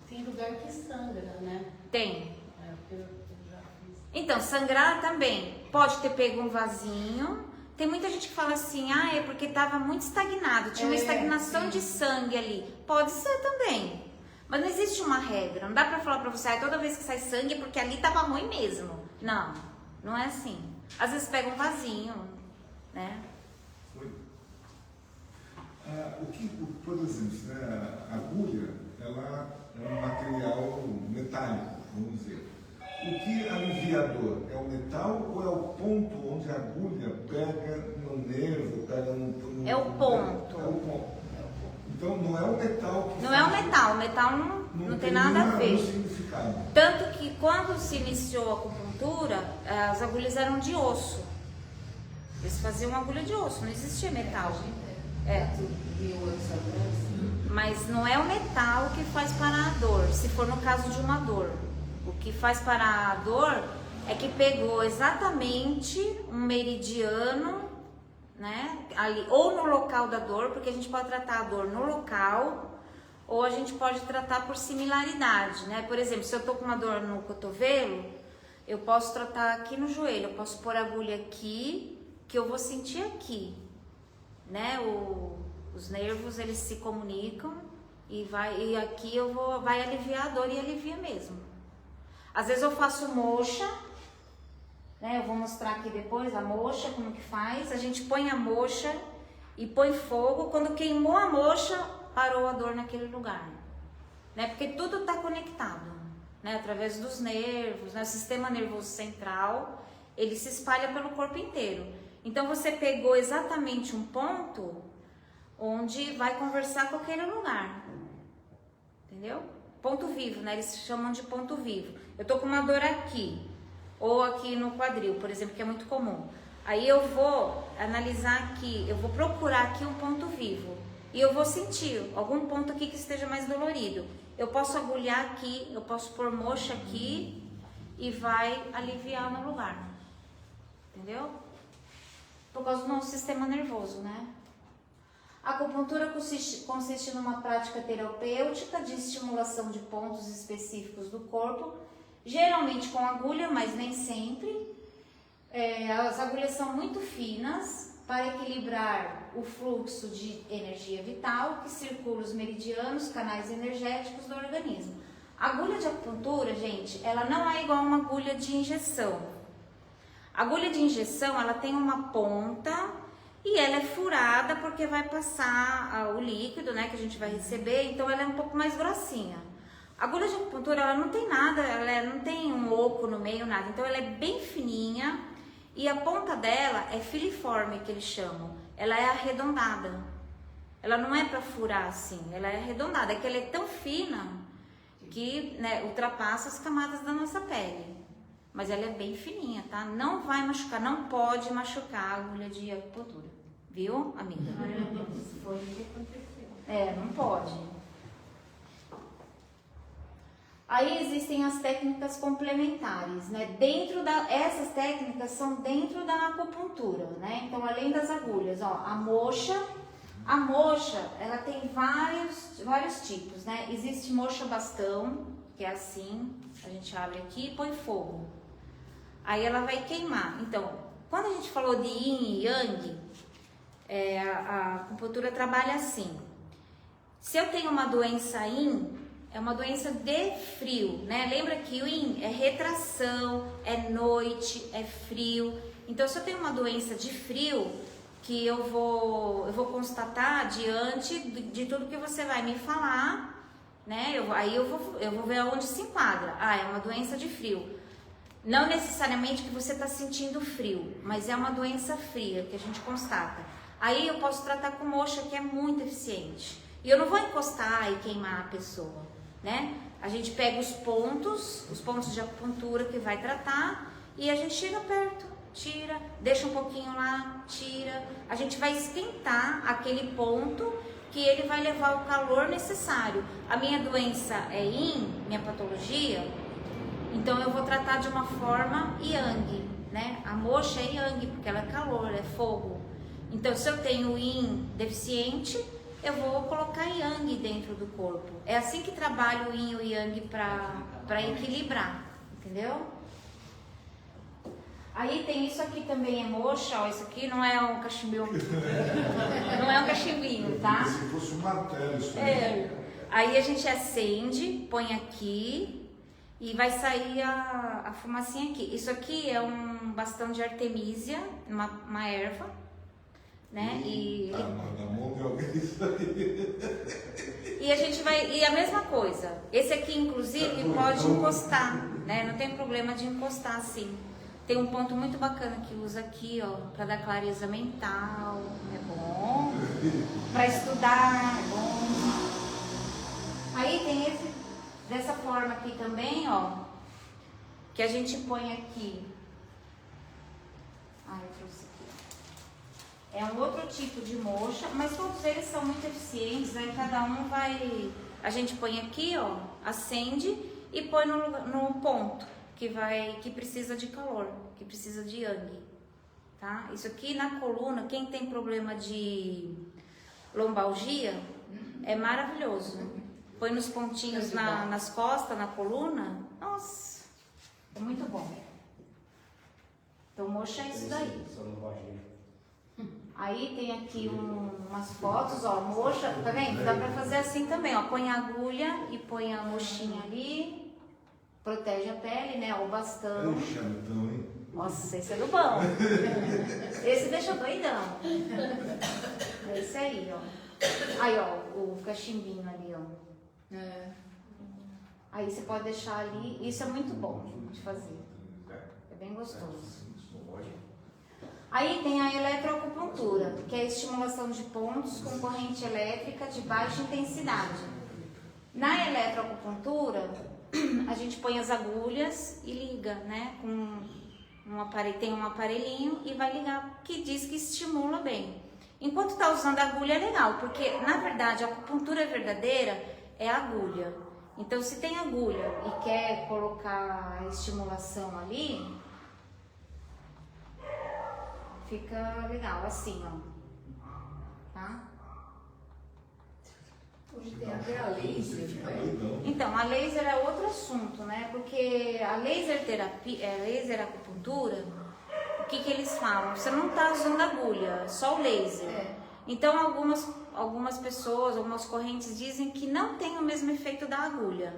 Tem lugar que sangra, né? Tem. É, eu já fiz. Então, sangrar também. Pode ter pego um vasinho. Tem muita gente que fala assim, é porque estava muito estagnado. Tinha uma estagnação de sangue ali. Pode ser também. Mas não existe uma regra. Não dá pra falar pra você, toda vez que sai sangue é porque ali tava ruim mesmo. Não, não é assim. Às vezes pega um vasinho, né? Oi. Por exemplo, né, a agulha, ela é um material metálico, vamos dizer. O que alivia a dor? É o metal ou é o ponto onde a agulha pega no nervo, pega no... É o ponto. É o ponto. Então não é o metal que... Não é o metal não tem nada a ver. Significado. Tanto que quando se iniciou a acupuntura, as agulhas eram de osso. Eles faziam agulha de osso, não existia metal. Mas não é o metal que faz parar a dor, se for no caso de uma dor. O que faz parar a dor é que pegou exatamente um meridiano, né, ali, ou no local da dor, porque a gente pode tratar a dor no local, ou a gente pode tratar por similaridade, né? Por exemplo, se eu tô com uma dor no cotovelo, eu posso tratar aqui no joelho, eu posso pôr a agulha aqui, que eu vou sentir aqui, né? Os nervos, eles se comunicam e aqui vai aliviar a dor e alivia mesmo. Às vezes eu faço moxa, né? Eu vou mostrar aqui depois a moxa, como que faz. A gente põe a moxa e põe fogo. Quando queimou a moxa, parou a dor naquele lugar, né? Porque tudo está conectado, né? Através dos nervos, né? O sistema nervoso central, ele se espalha pelo corpo inteiro. Então você pegou exatamente um ponto onde vai conversar com aquele lugar, entendeu? Ponto vivo, né? Eles chamam de ponto vivo. Eu tô com uma dor aqui, ou aqui no quadril, por exemplo, que é muito comum. Aí eu vou analisar aqui, eu vou procurar aqui um ponto vivo. E eu vou sentir algum ponto aqui que esteja mais dolorido. Eu posso agulhar aqui, eu posso pôr moxa aqui e vai aliviar no lugar. Entendeu? Por causa do nosso sistema nervoso, né? A acupuntura consiste numa prática terapêutica de estimulação de pontos específicos do corpo, geralmente com agulha, mas nem sempre. As agulhas são muito finas para equilibrar o fluxo de energia vital que circula os meridianos, canais energéticos do organismo. A agulha de acupuntura, gente, ela não é igual a uma agulha de injeção. A agulha de injeção, ela tem uma ponta e ela é furada porque vai passar o líquido, né, que a gente vai receber, então ela é um pouco mais grossinha. A agulha de acupuntura, ela não tem nada, ela não tem um oco no meio, nada, então ela é bem fininha e a ponta dela é filiforme, que eles chamam. Ela é arredondada. Ela não é para furar assim, ela é arredondada, é que ela é tão fina que, né, ultrapassa as camadas da nossa pele. Mas ela é bem fininha, tá? Não vai machucar, não pode machucar a agulha de acupuntura. Viu, amiga? Foi o que aconteceu. Não pode. Aí existem as técnicas complementares, né? Essas técnicas são dentro da acupuntura, né? Então, além das agulhas, ó, a moxa, ela tem vários tipos, né? Existe moxa bastão, que é assim, a gente abre aqui e põe fogo. Aí ela vai queimar. Então, quando a gente falou de yin e yang, a acupuntura trabalha assim. Se eu tenho uma doença yin, é uma doença de frio, né? Lembra que o yin é retração, é noite, é frio. Então, se eu tenho uma doença de frio, que eu vou constatar diante de tudo que você vai me falar, né? Aí eu vou ver aonde se enquadra. É uma doença de frio. Não necessariamente que você está sentindo frio, mas é uma doença fria que a gente constata. Aí eu posso tratar com moxa, que é muito eficiente. E eu não vou encostar e queimar a pessoa, né? A gente pega os pontos de acupuntura que vai tratar e a gente chega perto, tira, deixa um pouquinho lá, tira. A gente vai esquentar aquele ponto que ele vai levar o calor necessário. A minha doença é Yin, minha patologia, então eu vou tratar de uma forma Yang, né? A moxa é Yang, porque ela é calor, é fogo. Então se eu tenho Yin deficiente, eu vou colocar Yang dentro do corpo. É assim que trabalho o Yin e o Yang para equilibrar, entendeu? Aí tem isso aqui também, é moxa, ó, isso aqui não é um cachimbinho, não é um cachimbinho, tá? Se fosse um martelo isso aí. Aí a gente acende, põe aqui e vai sair a fumacinha aqui. Isso aqui é um bastão de artemisia, uma erva, né? Tá na mão de alguém isso aí. E a gente vai, e a mesma coisa, esse aqui inclusive pode encostar, né? Não tem problema de encostar assim. Tem um ponto muito bacana que usa aqui, ó, para dar clareza mental, é bom. Para estudar, é bom. Aí tem esse, dessa forma aqui também, ó, que a gente põe aqui. Ah, eu trouxe aqui. É um outro tipo de moxa, mas todos eles são muito eficientes, aí cada um vai... A gente põe aqui, ó, acende e põe no ponto que precisa de calor, que precisa de Yang, tá? Isso aqui na coluna, quem tem problema de lombalgia, é maravilhoso. Põe nos pontinhos nas costas, na coluna, nossa, é muito bom. Então moxa é isso daí. Aí tem aqui umas fotos, ó, moxa, tá vendo? Dá pra fazer assim também, ó, põe a agulha e põe a mochinha ali. Protege a pele, né? O bastão. É um charutão, hein? Nossa, esse é do bom. Esse deixa doidão. É esse aí, ó. Aí, ó, o cachimbinho ali, ó. Aí você pode deixar ali. Isso é muito bom de fazer. É bem gostoso. Aí tem a eletroacupuntura, que é a estimulação de pontos com corrente elétrica de baixa intensidade. Na eletroacupuntura, a gente põe as agulhas e liga, né? Com um aparelho, tem um aparelhinho e vai ligar, que diz que estimula bem. Enquanto tá usando a agulha é legal, porque na verdade a acupuntura verdadeira é a agulha. Então se tem agulha e quer colocar a estimulação ali, fica legal, assim, ó. Tá? Hoje tem até a laser, né? Então, a laser é outro assunto, né? Porque a laser terapia, a laser acupuntura, o que eles falam? Você não está usando agulha, só o laser. Então, algumas pessoas, algumas correntes dizem que não tem o mesmo efeito da agulha.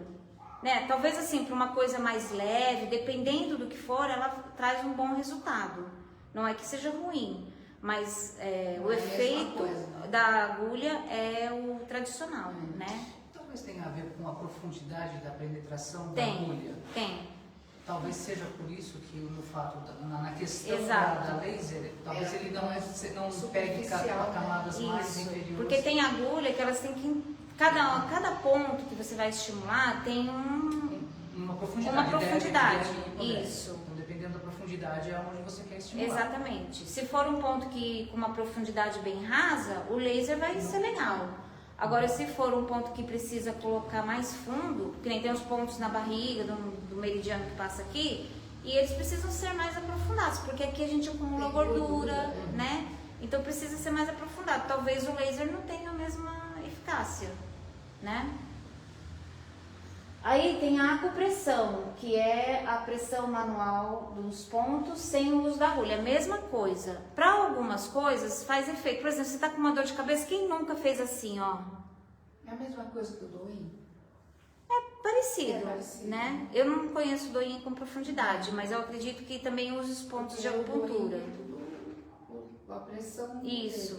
Né? Talvez assim, para uma coisa mais leve, dependendo do que for, ela traz um bom resultado. Não é que seja ruim, mas o efeito da agulha é o tradicional, né? Talvez tenha a ver com a profundidade da penetração da Tem, agulha. tem. Talvez seja por isso que no fato na questão Exato. da laser, talvez ele não pegue Superficial, camadas mais Isso, inferiores. porque tem agulha que elas têm que... Cada ponto que você vai estimular tem uma profundidade. uma profundidade. Deve. Isso. Então, dependendo da profundidade, é onde você quer estimular. Exatamente. Se for um ponto com uma profundidade bem rasa, o laser vai ser legal. Agora, se for um ponto que precisa colocar mais fundo, que nem tem os pontos na barriga, do meridiano que passa aqui, e eles precisam ser mais aprofundados, porque aqui a gente acumula gordura, né? Então precisa ser mais aprofundado. Talvez o laser não tenha a mesma eficácia, né? Aí tem a acupressão, que é a pressão manual dos pontos sem o uso da agulha. Mesma coisa. Para algumas coisas faz efeito. Por exemplo, você está com uma dor de cabeça, quem nunca fez assim, ó? É a mesma coisa que o Doin? Parecido, É parecido. né? Eu não conheço o doinha com profundidade, mas eu acredito que também use os pontos de acupuntura. A pressão. Isso.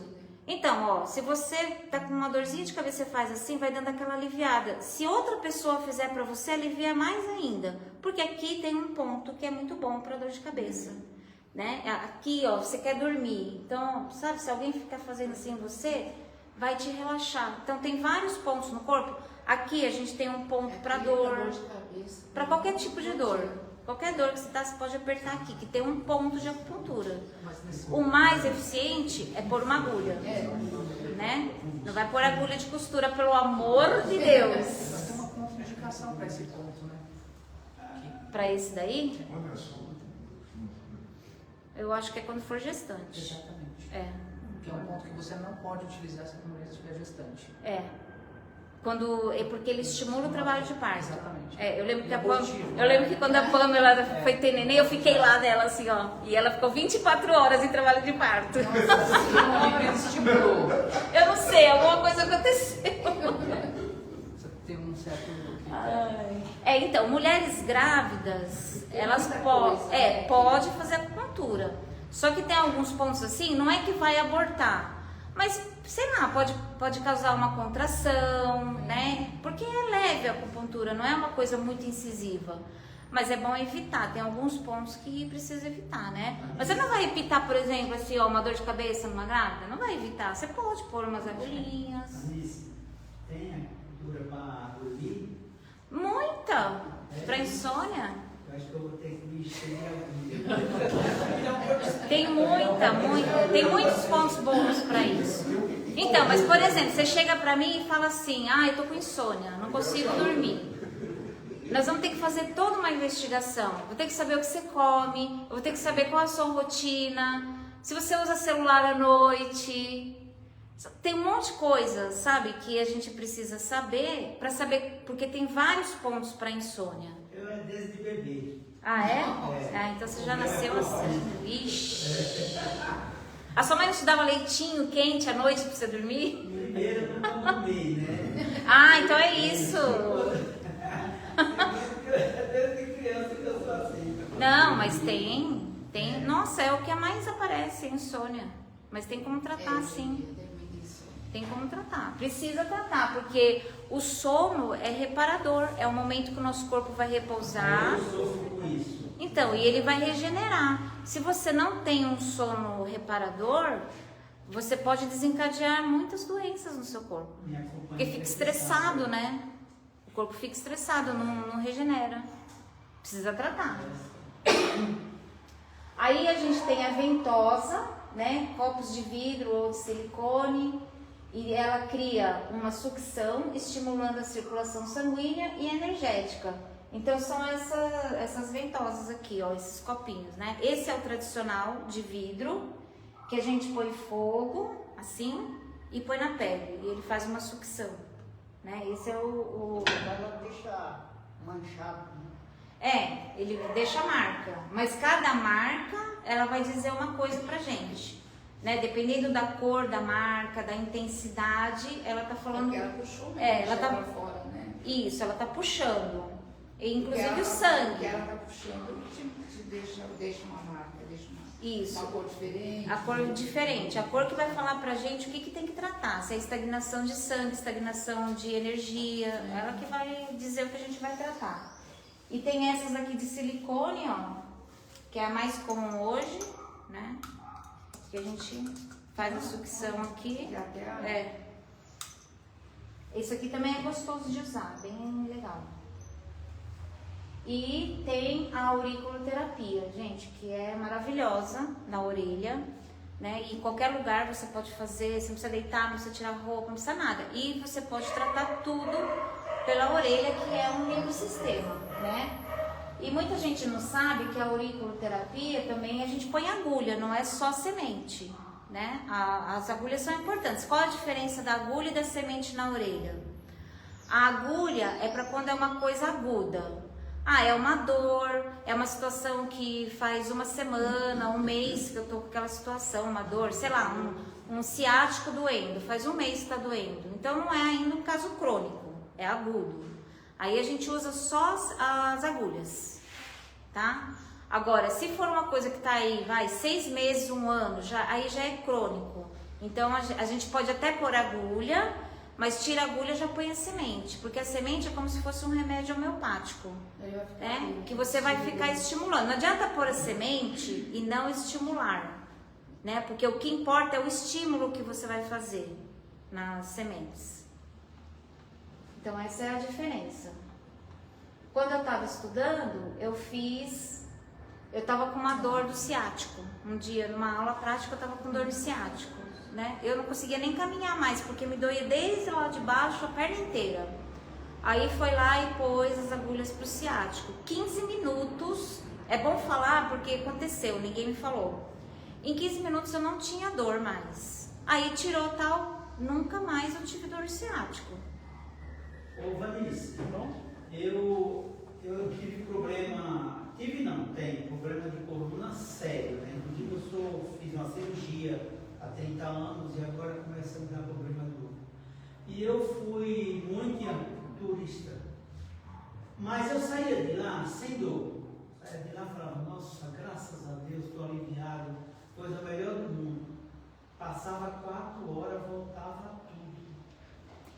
Então, ó, se você tá com uma dorzinha de cabeça, você faz assim, vai dando aquela aliviada. Se outra pessoa fizer pra você, alivia mais ainda. Porque aqui tem um ponto que é muito bom pra dor de cabeça, né? Aqui, ó, você quer dormir. Então, sabe, se alguém ficar fazendo assim em você, vai te relaxar. Então, tem vários pontos no corpo. Aqui a gente tem um ponto pra dor, pra qualquer tipo de dor. Qualquer dor que você tá, você pode apertar aqui, que tem um ponto de acupuntura. O mais eficiente é pôr uma agulha, né? Não vai pôr agulha de costura, pelo amor de Deus. Mas tem uma contraindicação para esse ponto, né? Para esse daí, Olha só. eu acho que é quando for gestante. Exatamente. É. Que é um ponto que você não pode utilizar se a mulher estiver gestante. É. É porque ele estimula o trabalho de parto. Exatamente. É, eu lembro que Abortivo. eu lembro que quando a Pamela foi ter neném, eu fiquei lá dela assim, ó. E ela ficou 24 horas em trabalho de parto. Estimulou. Eu não sei, alguma coisa aconteceu. Você tem um certo. Então, mulheres grávidas, elas pode fazer acupuntura. Só que tem alguns pontos assim, não é que vai abortar. Mas, sei lá, pode causar uma contração, né? Porque é leve a acupuntura, não é uma coisa muito incisiva. Mas é bom evitar, tem alguns pontos que precisa evitar, né? Mas você não vai evitar, por exemplo, assim, ó, uma dor de cabeça numa grávida? Não vai evitar. Você pode pôr umas agulhinhas. Anice, tem acupuntura para dormir? Muita! Pra insônia? Eu acho que eu vou ter que me encher Tem tem muitos pontos bons pra isso. Então, mas por exemplo, você chega pra mim e fala assim, eu tô com insônia, não consigo dormir. Nós vamos ter que fazer toda uma investigação. Vou ter que saber o que você come, eu vou ter que saber qual é a sua rotina, se você usa celular à noite. Tem um monte de coisa, sabe, que a gente precisa saber, pra saber, porque tem vários pontos pra insônia. Eu desde bebê. Ah, é? Então você já nasceu assim. Ixi. A sua mãe não te dava leitinho quente à noite pra você dormir? Primeiro eu não tomei, né? Então é isso. Desde criança que eu sou assim. Não, mas tem. Nossa, é o que mais aparece, insônia. Mas tem como tratar, sim. Tem como tratar. Precisa tratar, porque o sono é reparador. É o momento que o nosso corpo vai repousar. Eu sofro com isso. Então, e ele vai regenerar. Se você não tem um sono reparador, você pode desencadear muitas doenças no seu corpo. Porque fica estressado, né? O corpo fica estressado, não regenera. Precisa tratar. Aí a gente tem a ventosa, né? Copos de vidro ou de silicone. E ela cria uma sucção, estimulando a circulação sanguínea e energética. Então são essas ventosas aqui, ó, esses copinhos, né? Esse é o tradicional de vidro, que a gente põe fogo, assim, e põe na pele. E ele faz uma sucção, né? Esse é o... Ela deixa manchado, né? Ele deixa marca. Mas cada marca, ela vai dizer uma coisa pra gente. Né? Dependendo da cor da marca, da intensidade, ela tá falando. Porque ela puxou, ela tá pra fora, né? Isso, ela tá puxando. E, inclusive Porque o sangue. Porque ela tá puxando, te deixa uma marca, Isso. uma cor diferente. A cor diferente, a cor que vai falar pra gente o que tem que tratar. Se é estagnação de sangue, estagnação de energia, ela que vai dizer o que a gente vai tratar. E tem essas aqui de silicone, ó, que é a mais comum hoje, né? Que a gente faz a sucção aqui. Esse aqui também é gostoso de usar, bem legal. E tem a auriculoterapia, gente, que é maravilhosa na orelha, né? E em qualquer lugar você pode fazer, você não precisa deitar, não precisa tirar roupa, não precisa nada. E você pode tratar tudo pela orelha, que é um microsistema, né? E muita gente não sabe que a auriculoterapia também a gente põe agulha, não é só semente, né? As agulhas são importantes. Qual a diferença da agulha e da semente na orelha? A agulha é para quando é uma coisa aguda. É uma dor, é uma situação que faz uma semana, um mês que eu tô com aquela situação, uma dor, sei lá, um ciático doendo, faz um mês que tá doendo. Então não é ainda um caso crônico, é agudo. Aí a gente usa só as agulhas, tá? Agora, se for uma coisa que tá aí, 6 meses, 1 ano, aí já é crônico. Então a gente pode até pôr agulha, mas tira a agulha e já põe a semente, porque a semente é como se fosse um remédio homeopático, né? Que você vai ficar estimulando. Não adianta pôr a semente e não estimular, né? Porque o que importa é o estímulo que você vai fazer nas sementes. Então essa é a diferença. Quando eu estava estudando, eu estava com uma dor do ciático. Um dia, numa aula prática, eu estava com dor no ciático, né? Eu não conseguia nem caminhar mais, porque me doía desde lá de baixo a perna inteira. Aí foi lá e pôs as agulhas pro ciático. 15 minutos, é bom falar porque aconteceu, ninguém me falou. Em 15 minutos eu não tinha dor mais. Aí tirou tal, nunca mais eu tive dor no ciático. Ô Vanessa, eu tive problema, tenho problema de coluna sério, né? Inclusive fiz uma cirurgia há 30 anos e agora começa a me dar problema novo. E eu fui muito turista, mas eu saía de lá sem dor. Saía de lá e falava, nossa, graças a Deus, estou aliviado, coisa melhor do mundo. Passava 4 horas, voltava tudo.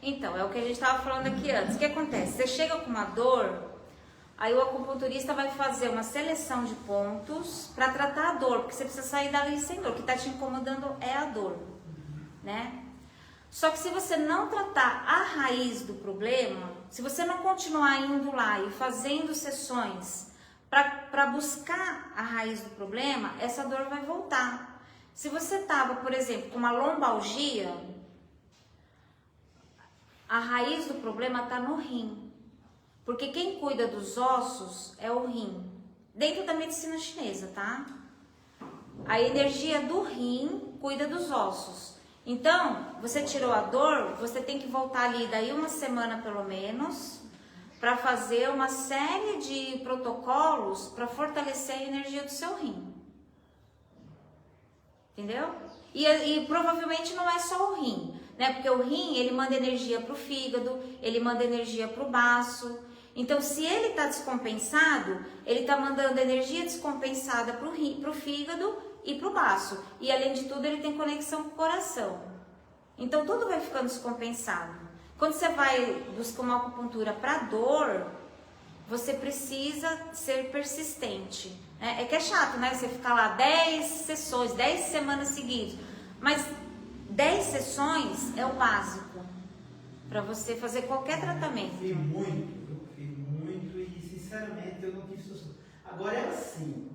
Então, é o que a gente estava falando aqui antes. O que acontece? Você chega com uma dor, aí o acupunturista vai fazer uma seleção de pontos para tratar a dor, porque você precisa sair dali sem dor. O que está te incomodando é a dor, né? Só que se você não tratar a raiz do problema, se você não continuar indo lá e fazendo sessões para buscar a raiz do problema, essa dor vai voltar. Se você estava, por exemplo, com uma lombalgia, a raiz do problema está no rim. Porque quem cuida dos ossos é o rim. Dentro da medicina chinesa, tá? A energia do rim cuida dos ossos. Então, você tirou a dor, você tem que voltar ali daí uma semana pelo menos, para fazer uma série de protocolos para fortalecer a energia do seu rim. Entendeu? E provavelmente não é só o rim, né? Porque o rim, ele manda energia para o fígado, ele manda energia para o baço. Então, se ele está descompensado, ele está mandando energia descompensada para o fígado e para o baço. E, além de tudo, ele tem conexão com o coração. Então, tudo vai ficando descompensado. Quando você vai buscar uma acupuntura para dor, você precisa ser persistente. É que é chato, né? Você ficar lá 10 sessões, 10 semanas seguidas. Mas 10 sessões é o básico para você fazer qualquer tratamento. Eu fiz muito e sinceramente eu não tive sucesso. Agora é assim,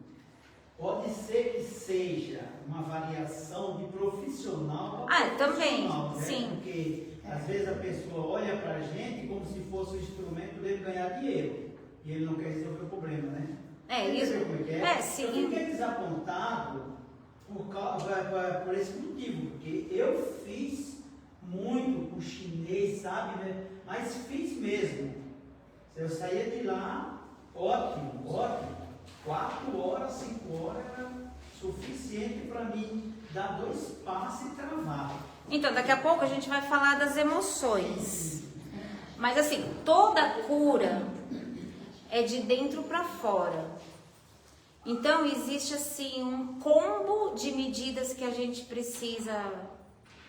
pode ser que seja uma variação de profissional para também, profissional, né? sim. Porque às vezes a pessoa olha para a gente como se fosse o instrumento dele ganhar dinheiro e ele não quer resolver o problema, né? Isso. Sim. Eu fiquei desapontado por esse motivo, porque eu fiz muito o chinês, sabe, né? Mas fiz mesmo. Eu saía de lá, ótimo. 4 horas, 5 horas era suficiente para mim dar 2 passos e travar. Então, daqui a pouco a gente vai falar das emoções. Mas assim, toda cura é de dentro para fora. Então, existe assim um combo de medidas que a gente precisa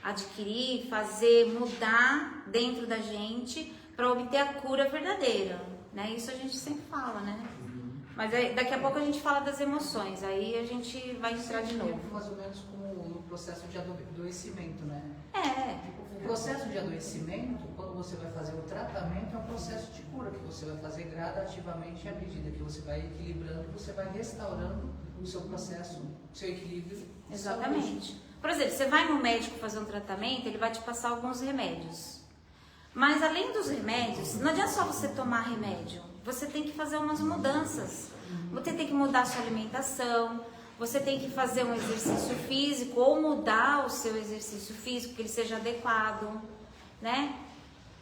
adquirir, fazer, mudar dentro da gente para obter a cura verdadeira, né? Isso a gente sempre fala, né? Mas aí, daqui a pouco a gente fala das emoções, aí a gente vai entrar de novo. Mais ou menos como no processo de adoecimento, né? É. O processo de adoecimento, quando você vai fazer o tratamento, é um processo de cura que você vai fazer gradativamente à medida que você vai equilibrando, você vai restaurando o seu processo, o seu equilíbrio. Exatamente. Por exemplo, você vai no médico fazer um tratamento, ele vai te passar alguns remédios. Mas além dos remédios, não adianta só você tomar remédio. Você tem que fazer umas mudanças. Você tem que mudar a sua alimentação, você tem que fazer um exercício físico ou mudar o seu exercício físico, que ele seja adequado, né?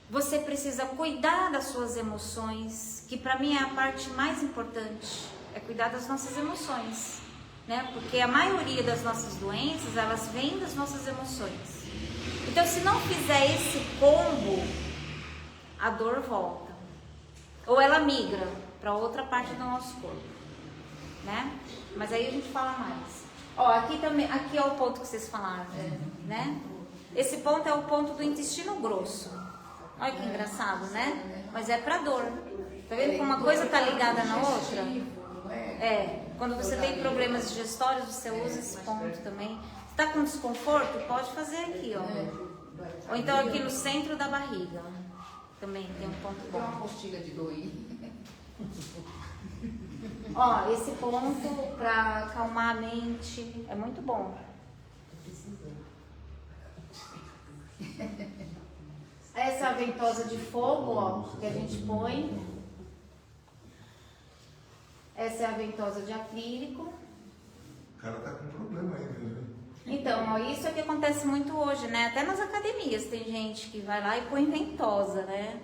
Você precisa cuidar das suas emoções, que para mim é a parte mais importante, é cuidar das nossas emoções, né? Porque a maioria das nossas doenças, elas vêm das nossas emoções. Então, se não fizer esse combo, a dor volta. Ou ela migra para outra parte do nosso corpo, né? Mas aí a gente fala mais. Ó, aqui também, aqui é o ponto que vocês falaram, né? Esse ponto é o ponto do intestino grosso. Olha que engraçado, né? Mas é pra dor. Tá vendo como uma coisa tá ligada na outra? Quando você tem problemas digestórios, você usa esse ponto também. Se tá com desconforto, pode fazer aqui, ó. Ou então aqui no centro da barriga. Também tem um ponto bom. Tem uma postilha de dor aí. Ó, esse ponto pra acalmar a mente é muito bom. Essa é a ventosa de fogo, ó, que a gente põe. Essa é a ventosa de acrílico. O cara tá com problema aí mesmo. Então, ó, isso é que acontece muito hoje, né? Até nas academias tem gente que vai lá e põe ventosa, né?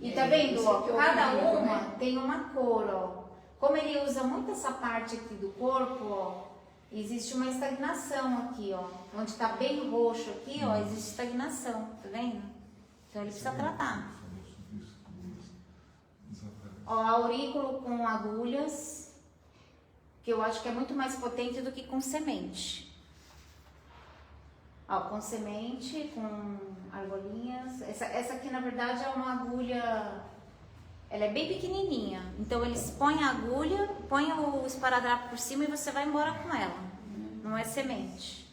E tá vendo, ó, cada uma tem uma cor, ó. Como ele usa muito essa parte aqui do corpo, ó, existe uma estagnação aqui, ó. Onde tá bem roxo aqui, ó, existe estagnação, tá vendo? Então ele precisa tratar. Ó, aurículo com agulhas, que eu acho que é muito mais potente do que com semente. Ó, com semente, com argolinhas. Essa aqui, na verdade, é uma agulha, ela é bem pequenininha. Então, eles põem a agulha, põem o esparadrapo por cima e você vai embora com ela. Não é semente.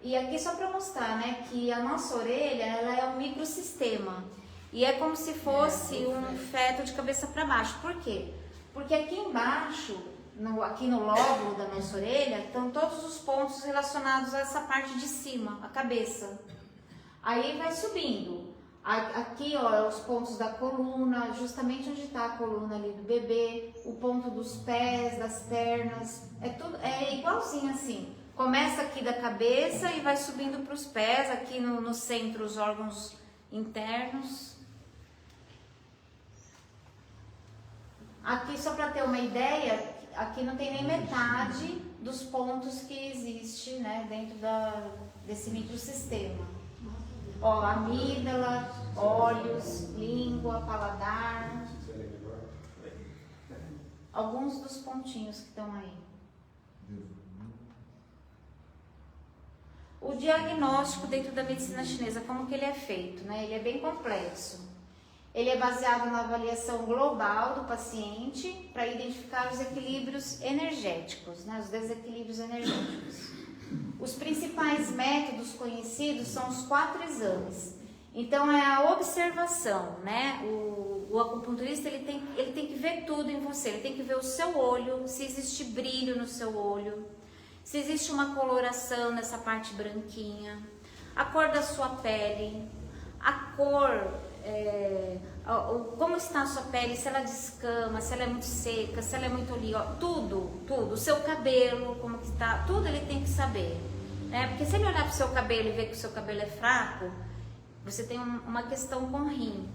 E aqui só para mostrar, né, que a nossa orelha, ela é um microsistema. E é como se fosse um feto de cabeça para baixo. Por quê? Porque aqui embaixo, aqui no lóbulo da nossa orelha, estão todos os pontos relacionados a essa parte de cima, a cabeça. Aí vai subindo. Aqui, ó, os pontos da coluna, justamente onde está a coluna ali do bebê, o ponto dos pés, das pernas, é igualzinho assim. Começa aqui da cabeça e vai subindo para os pés, aqui no centro os órgãos internos. Aqui, só para ter uma ideia, aqui não tem nem metade dos pontos que existe, né, dentro desse microsistema. Ó, amígdala, olhos, língua, paladar. Alguns dos pontinhos que estão aí. O diagnóstico dentro da medicina chinesa, como que ele é feito, né? Ele é bem complexo. Ele é baseado na avaliação global do paciente para identificar os equilíbrios energéticos, né? Os desequilíbrios energéticos. Os principais métodos conhecidos são os 4 exames. Então, é a observação, né? O acupunturista ele tem que ver tudo em você. Ele tem que ver o seu olho, se existe brilho no seu olho, se existe uma coloração nessa parte branquinha, a cor da sua pele, a cor, como está a sua pele, se ela descama, se ela é muito seca, se ela é muito oleosa, tudo, o seu cabelo, como que está, tudo ele tem que saber, né? Porque se ele olhar para o seu cabelo e ver que o seu cabelo é fraco, você tem uma questão com o rim.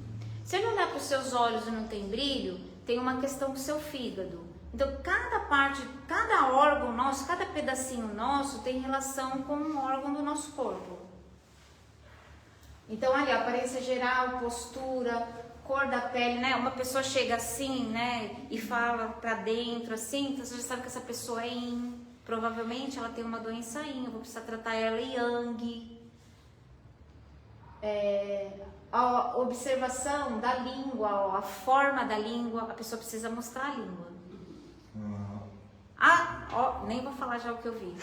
Se ele olhar para os seus olhos e não tem brilho, tem uma questão com o seu fígado. Então, cada parte, cada órgão nosso, cada pedacinho nosso tem relação com um órgão do nosso corpo. Então, ali, aparência geral, postura, cor da pele, né? Uma pessoa chega assim, né? E fala pra dentro, assim, então você já sabe que essa pessoa é yin. Provavelmente ela tem uma doença yin, eu vou precisar tratar ela yang. A observação da língua, a forma da língua, a pessoa precisa mostrar a língua. Nem vou falar já o que eu vi.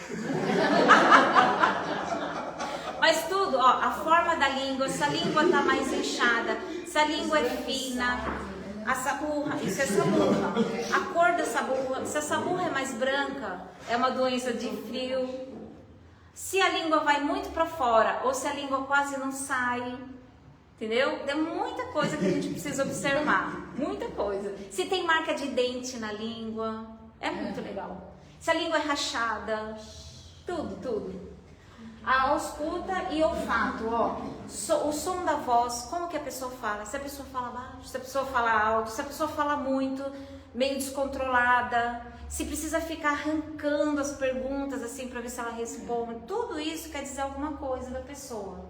Mas tudo, ó, a forma da língua, se a língua tá mais inchada, se a língua é fina, a saburra, isso é saburra. A cor da saburra, se a saburra é mais branca, é uma doença de frio. Se a língua vai muito para fora, ou se a língua quase não sai, entendeu? Tem muita coisa que a gente precisa observar, muita coisa. Se tem marca de dente na língua, é muito legal. Se a língua é rachada, tudo. A ausculta e olfato, ó. O som da voz, como que a pessoa fala? Se a pessoa fala baixo, se a pessoa fala alto, se a pessoa fala muito, meio descontrolada, se precisa ficar arrancando as perguntas assim para ver se ela responde. Tudo isso quer dizer alguma coisa da pessoa.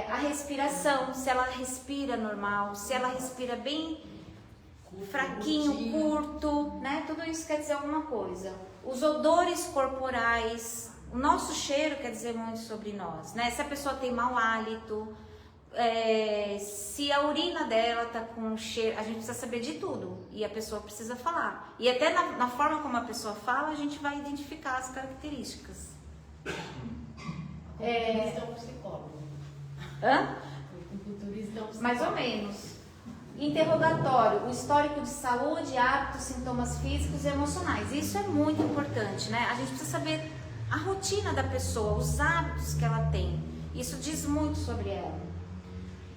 A respiração, se ela respira normal, se ela respira bem fraquinho, curto, né? Tudo isso quer dizer alguma coisa. Os odores corporais, o nosso cheiro quer dizer muito sobre nós, né? Se a pessoa tem mau hálito, se a urina dela tá com cheiro, a gente precisa saber de tudo e a pessoa precisa falar. E até na forma como a pessoa fala, a gente vai identificar as características. Culturista é um psicólogo. Hã? O culturista é um psicólogo. Mais ou menos. Interrogatório, o histórico de saúde, hábitos, sintomas físicos e emocionais. Isso é muito importante, né? A gente precisa saber a rotina da pessoa, os hábitos que ela tem. Isso diz muito sobre ela.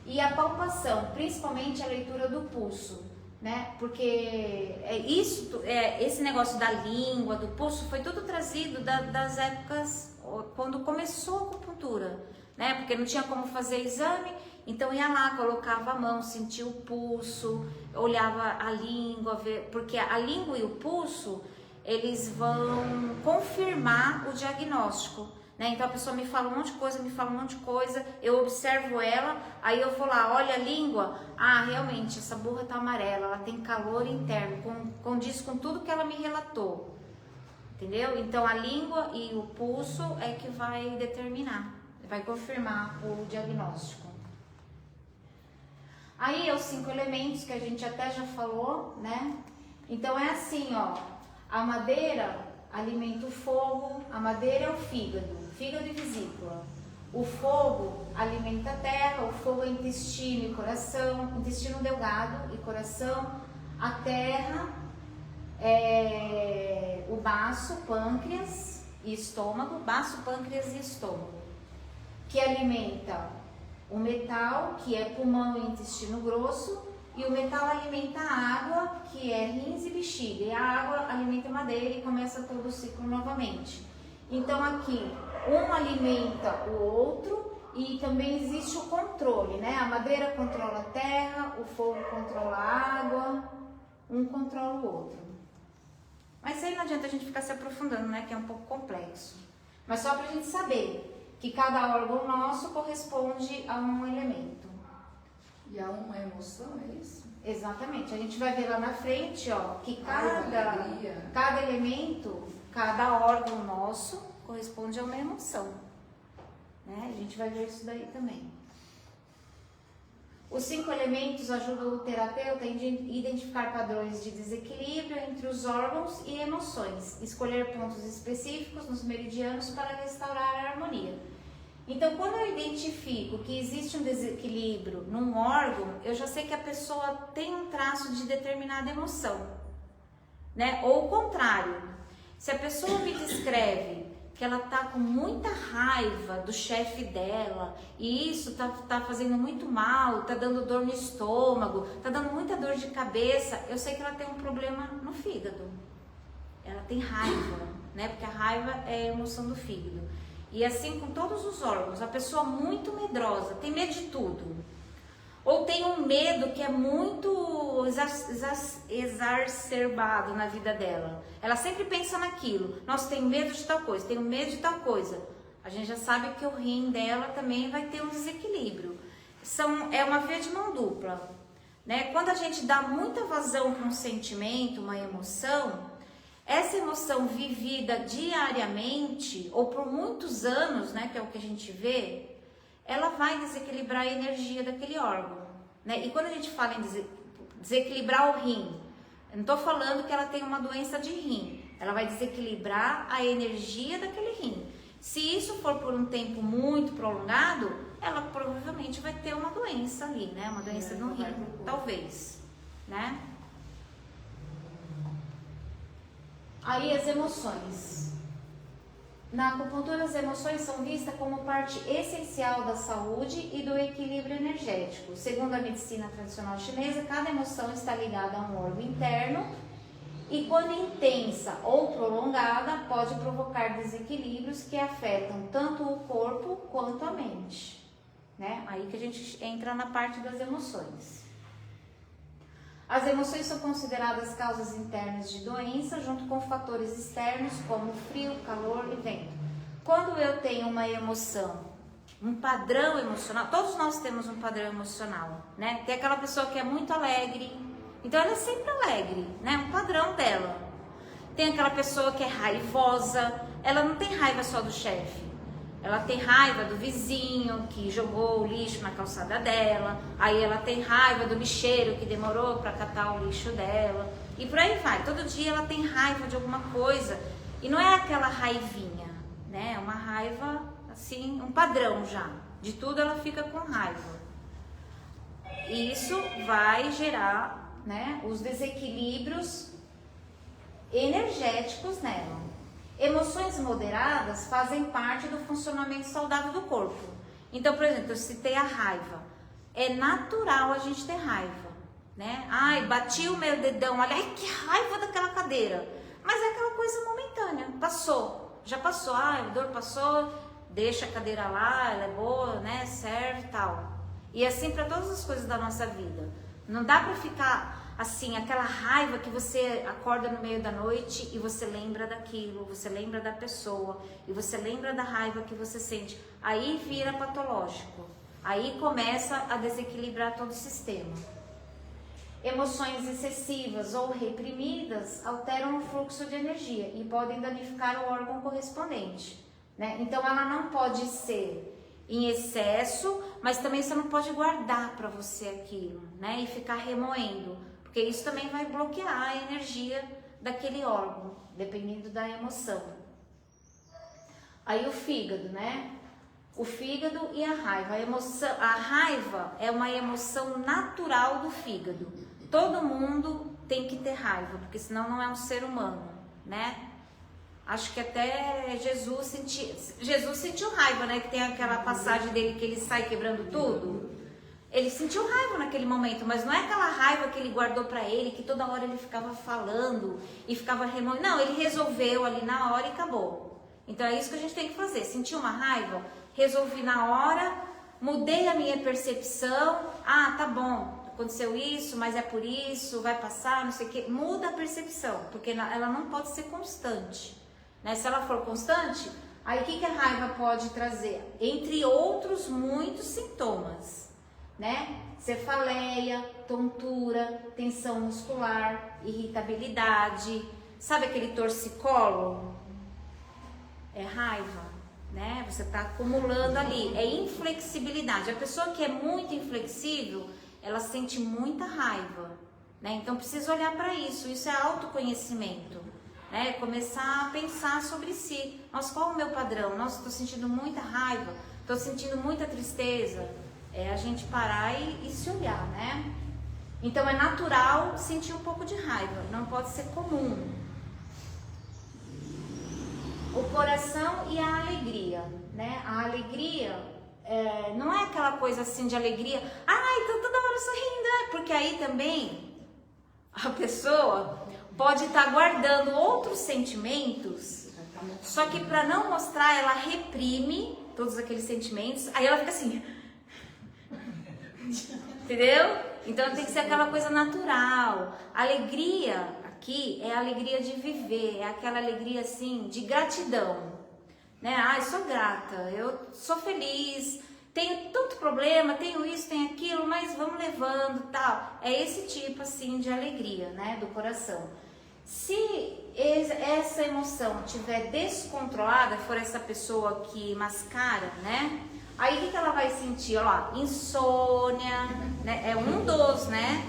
E a palpação, principalmente a leitura do pulso, né? Porque esse negócio da língua, do pulso, foi tudo trazido das épocas quando começou a acupuntura, né? Porque não tinha como fazer exame, então ia lá, colocava a mão, sentia o pulso, olhava a língua, porque a língua e o pulso, eles vão confirmar o diagnóstico, né? Então a pessoa me fala um monte de coisa, eu observo ela, aí eu vou lá, olha a língua, realmente, essa burra tá amarela, ela tem calor interno, condiz com tudo que ela me relatou, entendeu? Então a língua e o pulso é que vai determinar, vai confirmar o diagnóstico. Aí os 5 elementos que a gente até já falou, né? Então é assim, ó, a madeira alimenta o fogo, a madeira é o fígado e vesícula. O fogo alimenta a terra, o fogo é intestino e coração, intestino delgado e coração. A terra é o baço, pâncreas e estômago, baço, pâncreas e estômago, que alimenta o metal, que é pulmão e intestino grosso, e o metal alimenta a água, que é rins e bexiga, e a água alimenta a madeira e começa todo o ciclo novamente. Então aqui, um alimenta o outro e também existe o controle, né? A madeira controla a terra, o fogo controla a água, um controla o outro. Mas isso aí não adianta a gente ficar se aprofundando, né? Que é um pouco complexo. Mas só pra gente saber que cada órgão nosso corresponde a um elemento. E a uma emoção, é isso? Exatamente. A gente vai ver lá na frente, ó, que Alegria. cada elemento, cada órgão nosso corresponde a uma emoção. Né? A gente vai ver isso daí também. Os 5 elementos ajudam o terapeuta a identificar padrões de desequilíbrio entre os órgãos e emoções, escolher pontos específicos nos meridianos para restaurar a harmonia. Então, quando eu identifico que existe um desequilíbrio num órgão, eu já sei que a pessoa tem um traço de determinada emoção, né? Ou o contrário, se a pessoa me descreve que ela tá com muita raiva do chefe dela e isso tá fazendo muito mal, tá dando dor no estômago, tá dando muita dor de cabeça, eu sei que ela tem um problema no fígado. Ela tem raiva, né? Porque a raiva é a emoção do fígado. E assim com todos os órgãos, a pessoa muito medrosa, tem medo de tudo. Ou tem um medo que é muito exacerbado na vida dela. Ela sempre pensa naquilo. Nossa, tenho medo de tal coisa, tenho medo de tal coisa. A gente já sabe que o rim dela também vai ter um desequilíbrio. É uma via de mão dupla. Né? Quando a gente dá muita vazão para um sentimento, uma emoção, essa emoção vivida diariamente, ou por muitos anos, né, que é o que a gente vê, ela vai desequilibrar a energia daquele órgão, né? E quando a gente fala em desequilibrar o rim, eu não estou falando que ela tem uma doença de rim, ela vai desequilibrar a energia daquele rim. Se isso for por um tempo muito prolongado, ela provavelmente vai ter uma doença ali, né? Uma doença no rim, talvez, né? Aí as emoções. Na acupuntura, as emoções são vistas como parte essencial da saúde e do equilíbrio energético. Segundo a medicina tradicional chinesa, cada emoção está ligada a um órgão interno e, quando intensa ou prolongada, pode provocar desequilíbrios que afetam tanto o corpo quanto a mente. Né? Aí que a gente entra na parte das emoções. As emoções são consideradas causas internas de doença, junto com fatores externos como frio, calor e vento. Quando eu tenho uma emoção, um padrão emocional, todos nós temos um padrão emocional, né? Tem aquela pessoa que é muito alegre, Então ela é sempre alegre, né? Um padrão dela. Tem aquela pessoa que é raivosa, ela não tem raiva só do chefe. Ela tem raiva do vizinho que jogou o lixo na calçada dela, aí ela tem raiva do lixeiro que demorou para catar o lixo dela, e por aí vai. Todo dia ela tem raiva de alguma coisa, e não é aquela raivinha, né? É uma raiva, assim, um padrão já. De tudo ela fica com raiva. E isso vai gerar, né, os desequilíbrios energéticos nela. Emoções moderadas fazem parte do funcionamento saudável do corpo. Então, por exemplo, eu citei a raiva. É natural a gente ter raiva, né? Ai, bati o meu dedão, olha, ai, que raiva daquela cadeira. Mas é aquela coisa momentânea, passou, já passou, a dor passou, deixa a cadeira lá, ela é boa, né? Serve e tal. E assim para todas as coisas da nossa vida. Não dá para ficar assim, aquela raiva que você acorda no meio da noite e você lembra daquilo, você lembra da pessoa e você lembra da raiva que você sente. Aí vira patológico. Aí começa a desequilibrar todo o sistema. Emoções excessivas ou reprimidas alteram o fluxo de energia e podem danificar o órgão correspondente, né? Então ela não pode ser em excesso, mas também você não pode guardar para você aquilo, né? E ficar remoendo, porque isso também vai bloquear a energia daquele órgão, dependendo da emoção. Aí o fígado, né? O fígado e a raiva. A raiva é uma emoção natural do fígado. Todo mundo tem que ter raiva, porque senão não é um ser humano, né? Acho que até Jesus sentiu raiva, né? Que tem aquela passagem dele que ele sai quebrando tudo. Ele sentiu raiva naquele momento, mas não é aquela raiva que ele guardou pra ele, que toda hora ele ficava falando e ficava remoendo. Não, ele resolveu ali na hora e acabou. Então é isso que a gente tem que fazer. Sentiu uma raiva, resolvi na hora, mudei a minha percepção. Ah, tá bom, aconteceu isso, mas é por isso, vai passar, não sei o quê. Muda a percepção, porque ela não pode ser constante. Né? Se ela for constante, aí o que a raiva pode trazer? Entre outros muitos sintomas, né? Cefaleia, tontura, tensão muscular, irritabilidade. Sabe aquele torcicolo? É raiva, né? Você está acumulando ali, é inflexibilidade. A pessoa que é muito inflexível, ela sente muita raiva, né? Então precisa olhar para isso. Isso é autoconhecimento, né? Começar a pensar sobre si. Nossa, qual é o meu padrão? Nossa, estou sentindo muita raiva, estou sentindo muita tristeza. É a gente parar e se olhar, né? Então é natural sentir um pouco de raiva, não pode ser comum. O coração e a alegria, né? A alegria não é aquela coisa assim de alegria, ai, tô toda hora sorrindo, porque aí também a pessoa pode estar guardando outros sentimentos, só que para não mostrar, ela reprime todos aqueles sentimentos, aí ela fica assim, entendeu? Então tem que ser aquela coisa natural. Alegria aqui é a alegria de viver, é aquela alegria assim de gratidão, né? Ai, sou grata, eu sou feliz, tenho tanto problema, tenho isso, tenho aquilo, mas vamos levando, tal. É esse tipo assim de alegria, né, do coração. Se essa emoção estiver descontrolada, for essa pessoa que mascara, né? Aí o que ela vai sentir? Olha lá, insônia, né? É um dos, né?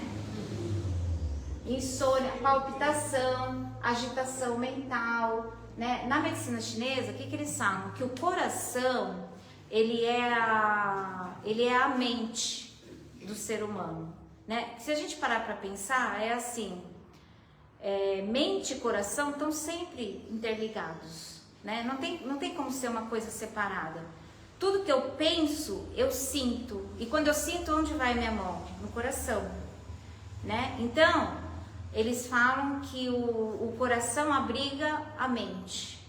Insônia, palpitação, agitação mental, né? Na medicina chinesa, o que eles falam? Que o coração, ele é a mente do ser humano, né? Se a gente parar para pensar, é assim, mente e coração estão sempre interligados, né? Não tem como ser uma coisa separada. Tudo que eu penso, eu sinto. E quando eu sinto, onde vai minha mão? No coração, né? Então, eles falam que o coração abriga a mente,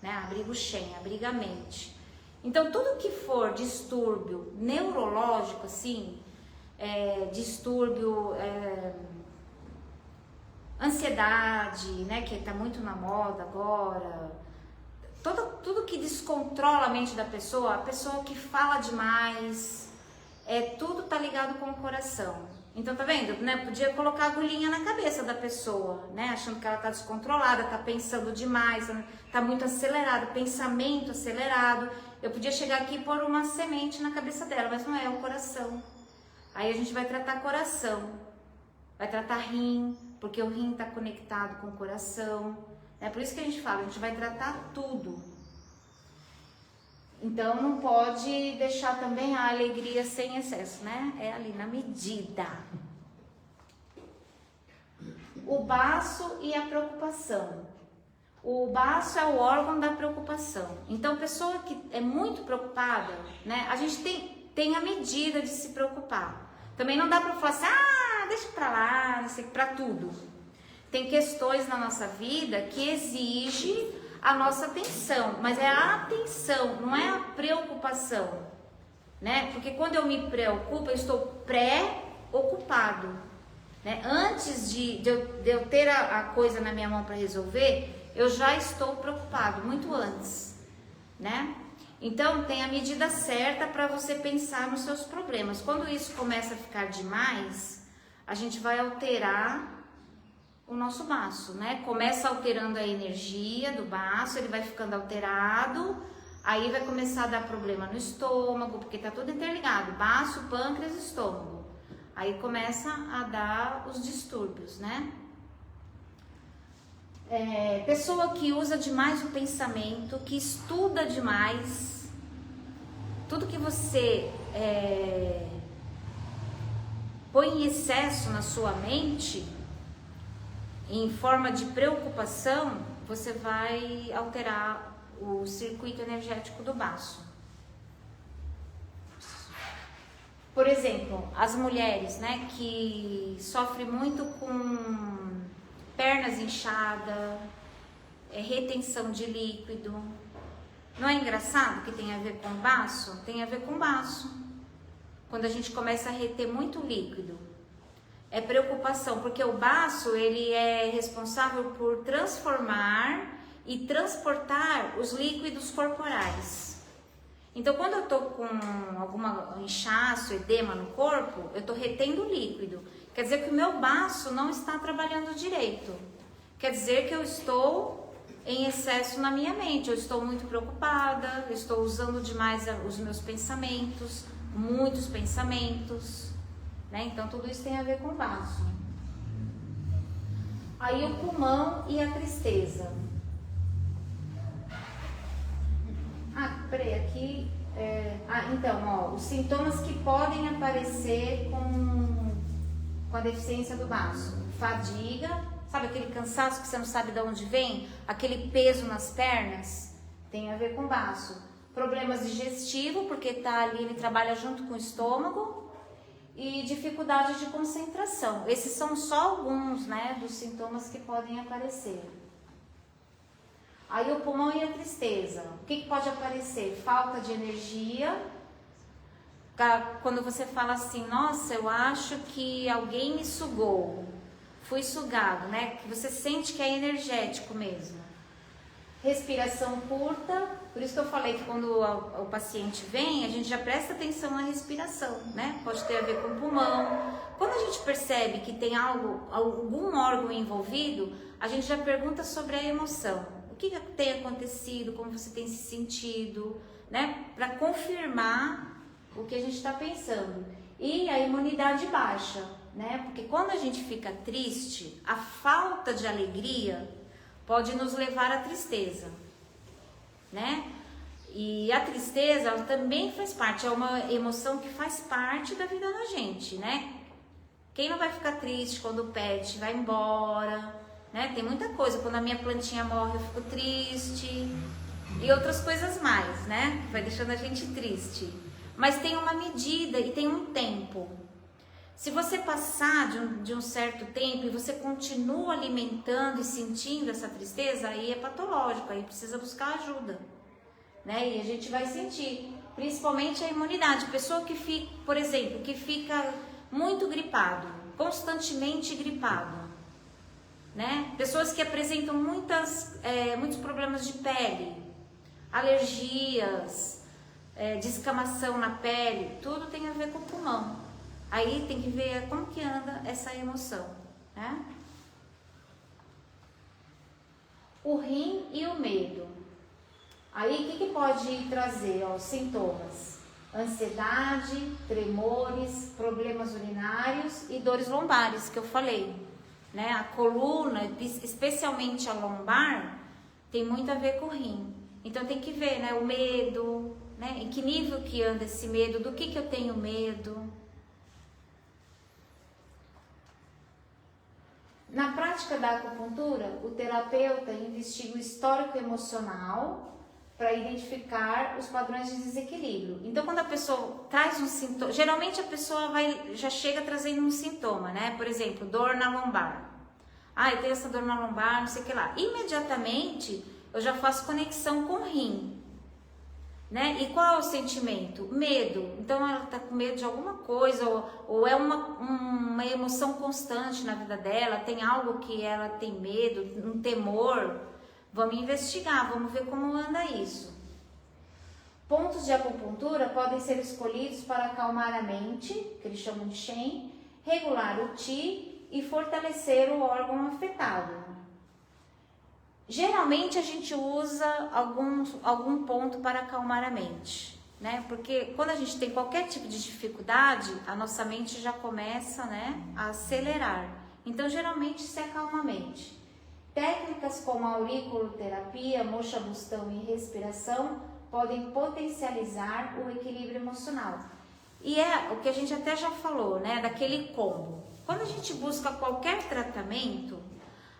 né? Abriga o Shen, abriga a mente. Então, tudo que for distúrbio neurológico, assim, distúrbio, ansiedade, né? Que está muito na moda agora. Tudo que descontrola a mente da pessoa, a pessoa que fala demais, tudo tá ligado com o coração, Então, tá vendo? Né? Podia colocar agulhinha na cabeça da pessoa, né? Achando que ela tá descontrolada, tá pensando demais, tá muito acelerada, pensamento acelerado. Eu podia chegar aqui e pôr uma semente na cabeça dela, mas não é, o coração. Aí a gente vai tratar coração, vai tratar rim, porque o rim tá conectado com o coração. É por isso que a gente fala, a gente vai tratar tudo. Então não pode deixar também a alegria sem excesso, né? É ali na medida. O baço e a preocupação. O baço é o órgão da preocupação. Então, pessoa que é muito preocupada, né? A gente tem a medida de se preocupar. Também não dá para falar assim, deixa pra lá, não sei, pra tudo. Tem questões na nossa vida que exigem a nossa atenção, mas é a atenção, não é a preocupação, né? Porque quando eu me preocupo, eu estou pré-ocupado, né? Antes de eu ter a coisa na minha mão para resolver, eu já estou preocupado, muito antes, né? Então, tem a medida certa para você pensar nos seus problemas. Quando isso começa a ficar demais, a gente vai alterar o nosso baço, né? Começa alterando a energia do baço, ele vai ficando alterado, aí vai começar a dar problema no estômago, porque tá tudo interligado, baço, pâncreas, estômago. Aí começa a dar os distúrbios, né? Pessoa que usa demais o pensamento, que estuda demais, tudo que você põe em excesso na sua mente, em forma de preocupação, você vai alterar o circuito energético do baço. Por exemplo, as mulheres, né, que sofrem muito com pernas inchadas, retenção de líquido. Não é engraçado que tem a ver com baço? Tem a ver com baço. Quando a gente começa a reter muito líquido. É preocupação, porque o baço, ele é responsável por transformar e transportar os líquidos corporais. Então, quando eu tô com alguma inchaço, edema no corpo, eu tô retendo líquido. Quer dizer que o meu baço não está trabalhando direito. Quer dizer que eu estou em excesso na minha mente, eu estou muito preocupada, eu estou usando demais os meus pensamentos, muitos pensamentos, né? Então tudo isso tem a ver com o baço. Aí o pulmão e a tristeza. Peraí, aqui... então, ó, os sintomas que podem aparecer com a deficiência do baço. Fadiga, sabe aquele cansaço que você não sabe de onde vem? Aquele peso nas pernas, tem a ver com baço. Problemas digestivos, porque tá ali, ele trabalha junto com o estômago. E dificuldade de concentração. Esses são só alguns, né, dos sintomas que podem aparecer. Aí o pulmão e a tristeza. O que pode aparecer? Falta de energia. Quando você fala assim, nossa, eu acho que alguém me sugou. Fui sugado, né? Que você sente que é energético mesmo. Respiração curta. Por isso que eu falei que quando o paciente vem, a gente já presta atenção na respiração, né? Pode ter a ver com o pulmão. Quando a gente percebe que tem algum órgão envolvido, a gente já pergunta sobre a emoção. O que tem acontecido, como você tem se sentido, né? Para confirmar o que a gente está pensando. E a imunidade baixa, né? Porque quando a gente fica triste, a falta de alegria pode nos levar à tristeza, né? E a tristeza, ela também faz parte, é uma emoção que faz parte da vida da gente, né? Quem não vai ficar triste quando o pet vai embora, né? Tem muita coisa, quando a minha plantinha morre eu fico triste, e outras coisas mais, né? Vai deixando a gente triste. Mas tem uma medida e tem um tempo. Se você passar de um certo tempo e você continua alimentando e sentindo essa tristeza, aí é patológico, aí precisa buscar ajuda, né? E a gente vai sentir, principalmente a imunidade. Pessoa que fica, por exemplo, que fica muito gripado, constantemente gripado, né? Pessoas que apresentam muitos problemas de pele, alergias, descamação na pele, tudo tem a ver com o pulmão. Aí tem que ver como que anda essa emoção, né? O rim e o medo. Aí o que pode trazer? Ó, sintomas: ansiedade, tremores, problemas urinários e dores lombares, que eu falei, né? A coluna, especialmente a lombar, tem muito a ver com o rim. Então tem que ver, né? O medo, né? Em que nível que anda esse medo, do que eu tenho medo. Na prática da acupuntura, o terapeuta investiga o histórico emocional para identificar os padrões de desequilíbrio. Então, quando a pessoa traz um sintoma, geralmente a pessoa já chega trazendo um sintoma, né? Por exemplo, dor na lombar. Eu tenho essa dor na lombar, não sei o que lá. Imediatamente, eu já faço conexão com o rim, né? E qual é o sentimento? Medo. Então ela tá com medo de alguma coisa, ou é uma emoção constante na vida dela, tem algo que ela tem medo, um temor. Vamos investigar, vamos ver como anda isso. Pontos de acupuntura podem ser escolhidos para acalmar a mente, que eles chamam de Shen, regular o Qi e fortalecer o órgão afetado. Geralmente a gente usa algum ponto para acalmar a mente, né? Porque quando a gente tem qualquer tipo de dificuldade, a nossa mente já começa, né, a acelerar. Então geralmente se acalma a mente. Técnicas como a auriculoterapia, moxa-bustão e respiração podem potencializar o equilíbrio emocional. E é o que a gente até já falou, né, daquele combo. Quando a gente busca qualquer tratamento,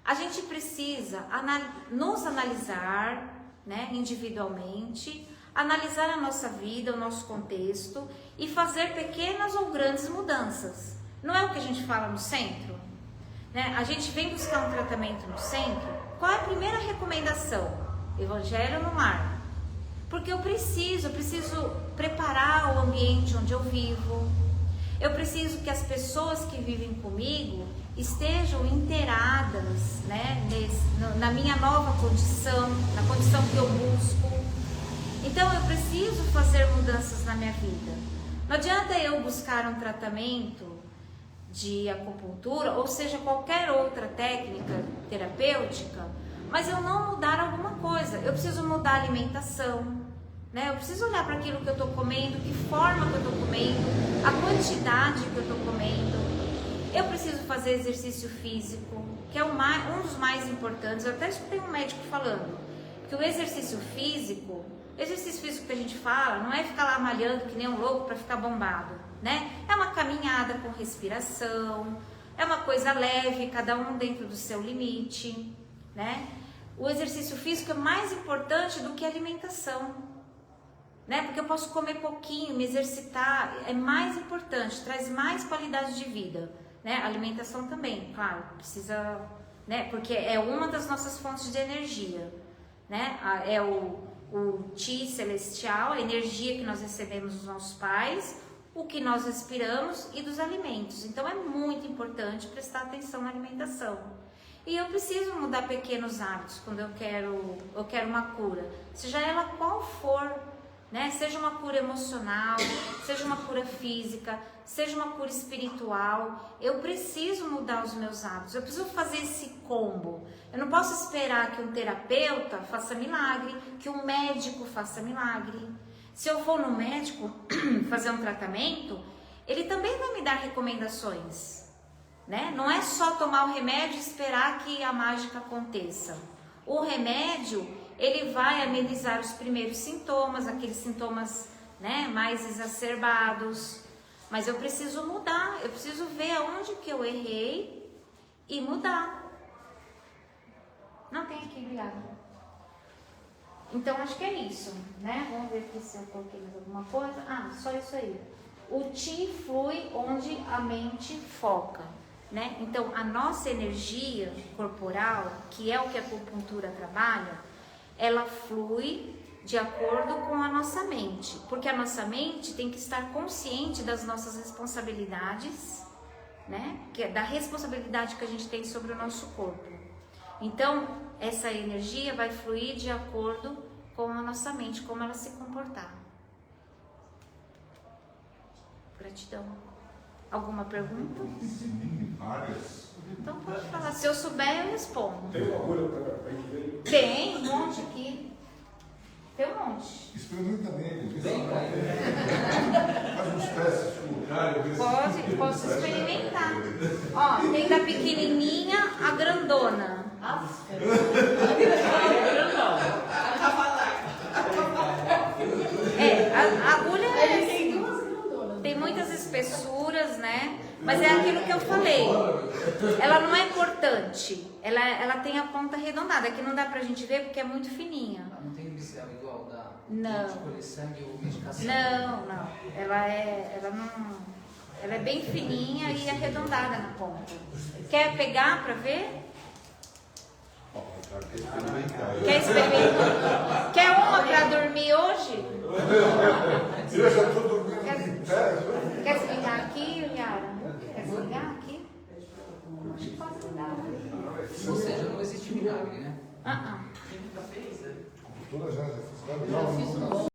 a gente precisa nos analisar, né, individualmente, analisar a nossa vida, o nosso contexto e fazer pequenas ou grandes mudanças. Não é o que a gente fala no centro? Né? A gente vem buscar um tratamento no centro. Qual é a primeira recomendação? Evangelho no lar. Porque eu preciso preparar o ambiente onde eu vivo. Eu preciso que as pessoas que vivem comigo estejam inteiradas, né, na minha nova condição, na condição que eu busco. Então eu preciso fazer mudanças na minha vida. Não adianta eu buscar um tratamento de acupuntura, ou seja, qualquer outra técnica terapêutica, mas eu não mudar alguma coisa. Eu preciso mudar a alimentação, né? Eu preciso olhar para aquilo que eu estou comendo, que forma que eu estou comendo, a quantidade que eu estou comendo. Eu preciso fazer exercício físico, que é um dos mais importantes. Eu até escutei um médico falando que o exercício físico que a gente fala, não é ficar lá malhando que nem um louco para ficar bombado, né? É uma caminhada com respiração, é uma coisa leve, cada um dentro do seu limite, né? O exercício físico é mais importante do que a alimentação, né? Porque eu posso comer pouquinho, me exercitar, é mais importante, traz mais qualidade de vida, né? A alimentação também, claro, precisa, né? Porque é uma das nossas fontes de energia, né? É o Qi celestial, a energia que nós recebemos dos nossos pais, o que nós respiramos e dos alimentos. Então é muito importante prestar atenção na alimentação. E eu preciso mudar pequenos hábitos quando eu quero uma cura, seja ela qual for, né? Seja uma cura emocional, seja uma cura física, seja uma cura espiritual. Eu preciso mudar os meus hábitos, eu preciso fazer esse combo. Eu não posso esperar que um terapeuta faça milagre, que um médico faça milagre. Se eu for no médico fazer um tratamento, ele também vai me dar recomendações, né? Não é só tomar o remédio e esperar que a mágica aconteça. O remédio, ele vai amenizar os primeiros sintomas, aqueles sintomas, né, mais exacerbados. Mas eu preciso mudar, eu preciso ver aonde que eu errei e mudar. Não tem aqui, obrigada. Então, acho que é isso, né? Vamos ver aqui se eu coloquei mais alguma coisa. Só isso aí. O Qi flui onde a mente foca, né? Então, a nossa energia corporal, que é o que a acupuntura trabalha, ela flui de acordo com a nossa mente. Porque a nossa mente tem que estar consciente das nossas responsabilidades, né? Que é da responsabilidade que a gente tem sobre o nosso corpo. Então, essa energia vai fluir de acordo com a nossa mente, como ela se comportar. Gratidão. Alguma pergunta? Sim, várias. Então pode falar. Se eu souber, eu respondo. Tem uma agulha para a gente ver? Tem um monte aqui. Tem um monte. Experimenta nele. Vê se faz uns testes com o cara. Vê se Posso experimentar. Ó, tem da pequenininha a grandona. A agulha é assim, tem muitas espessuras, né? Mas é aquilo que eu falei. Ela não é cortante. Ela tem a ponta arredondada, que não dá pra gente ver porque é muito fininha. Não tem bisel igual da Não. de colher sangue ou medicação? Não. Ela é bem fininha e arredondada na ponta. Quer pegar pra ver? Quer experimentar? Quer uma pra dormir hoje? Eu já estou dormindo em pé. Quer desligar aqui, Yara? Quer desligar aqui? Acho que pode ligar. Ou seja, não existe milagre, né? Cultura já fiz vários.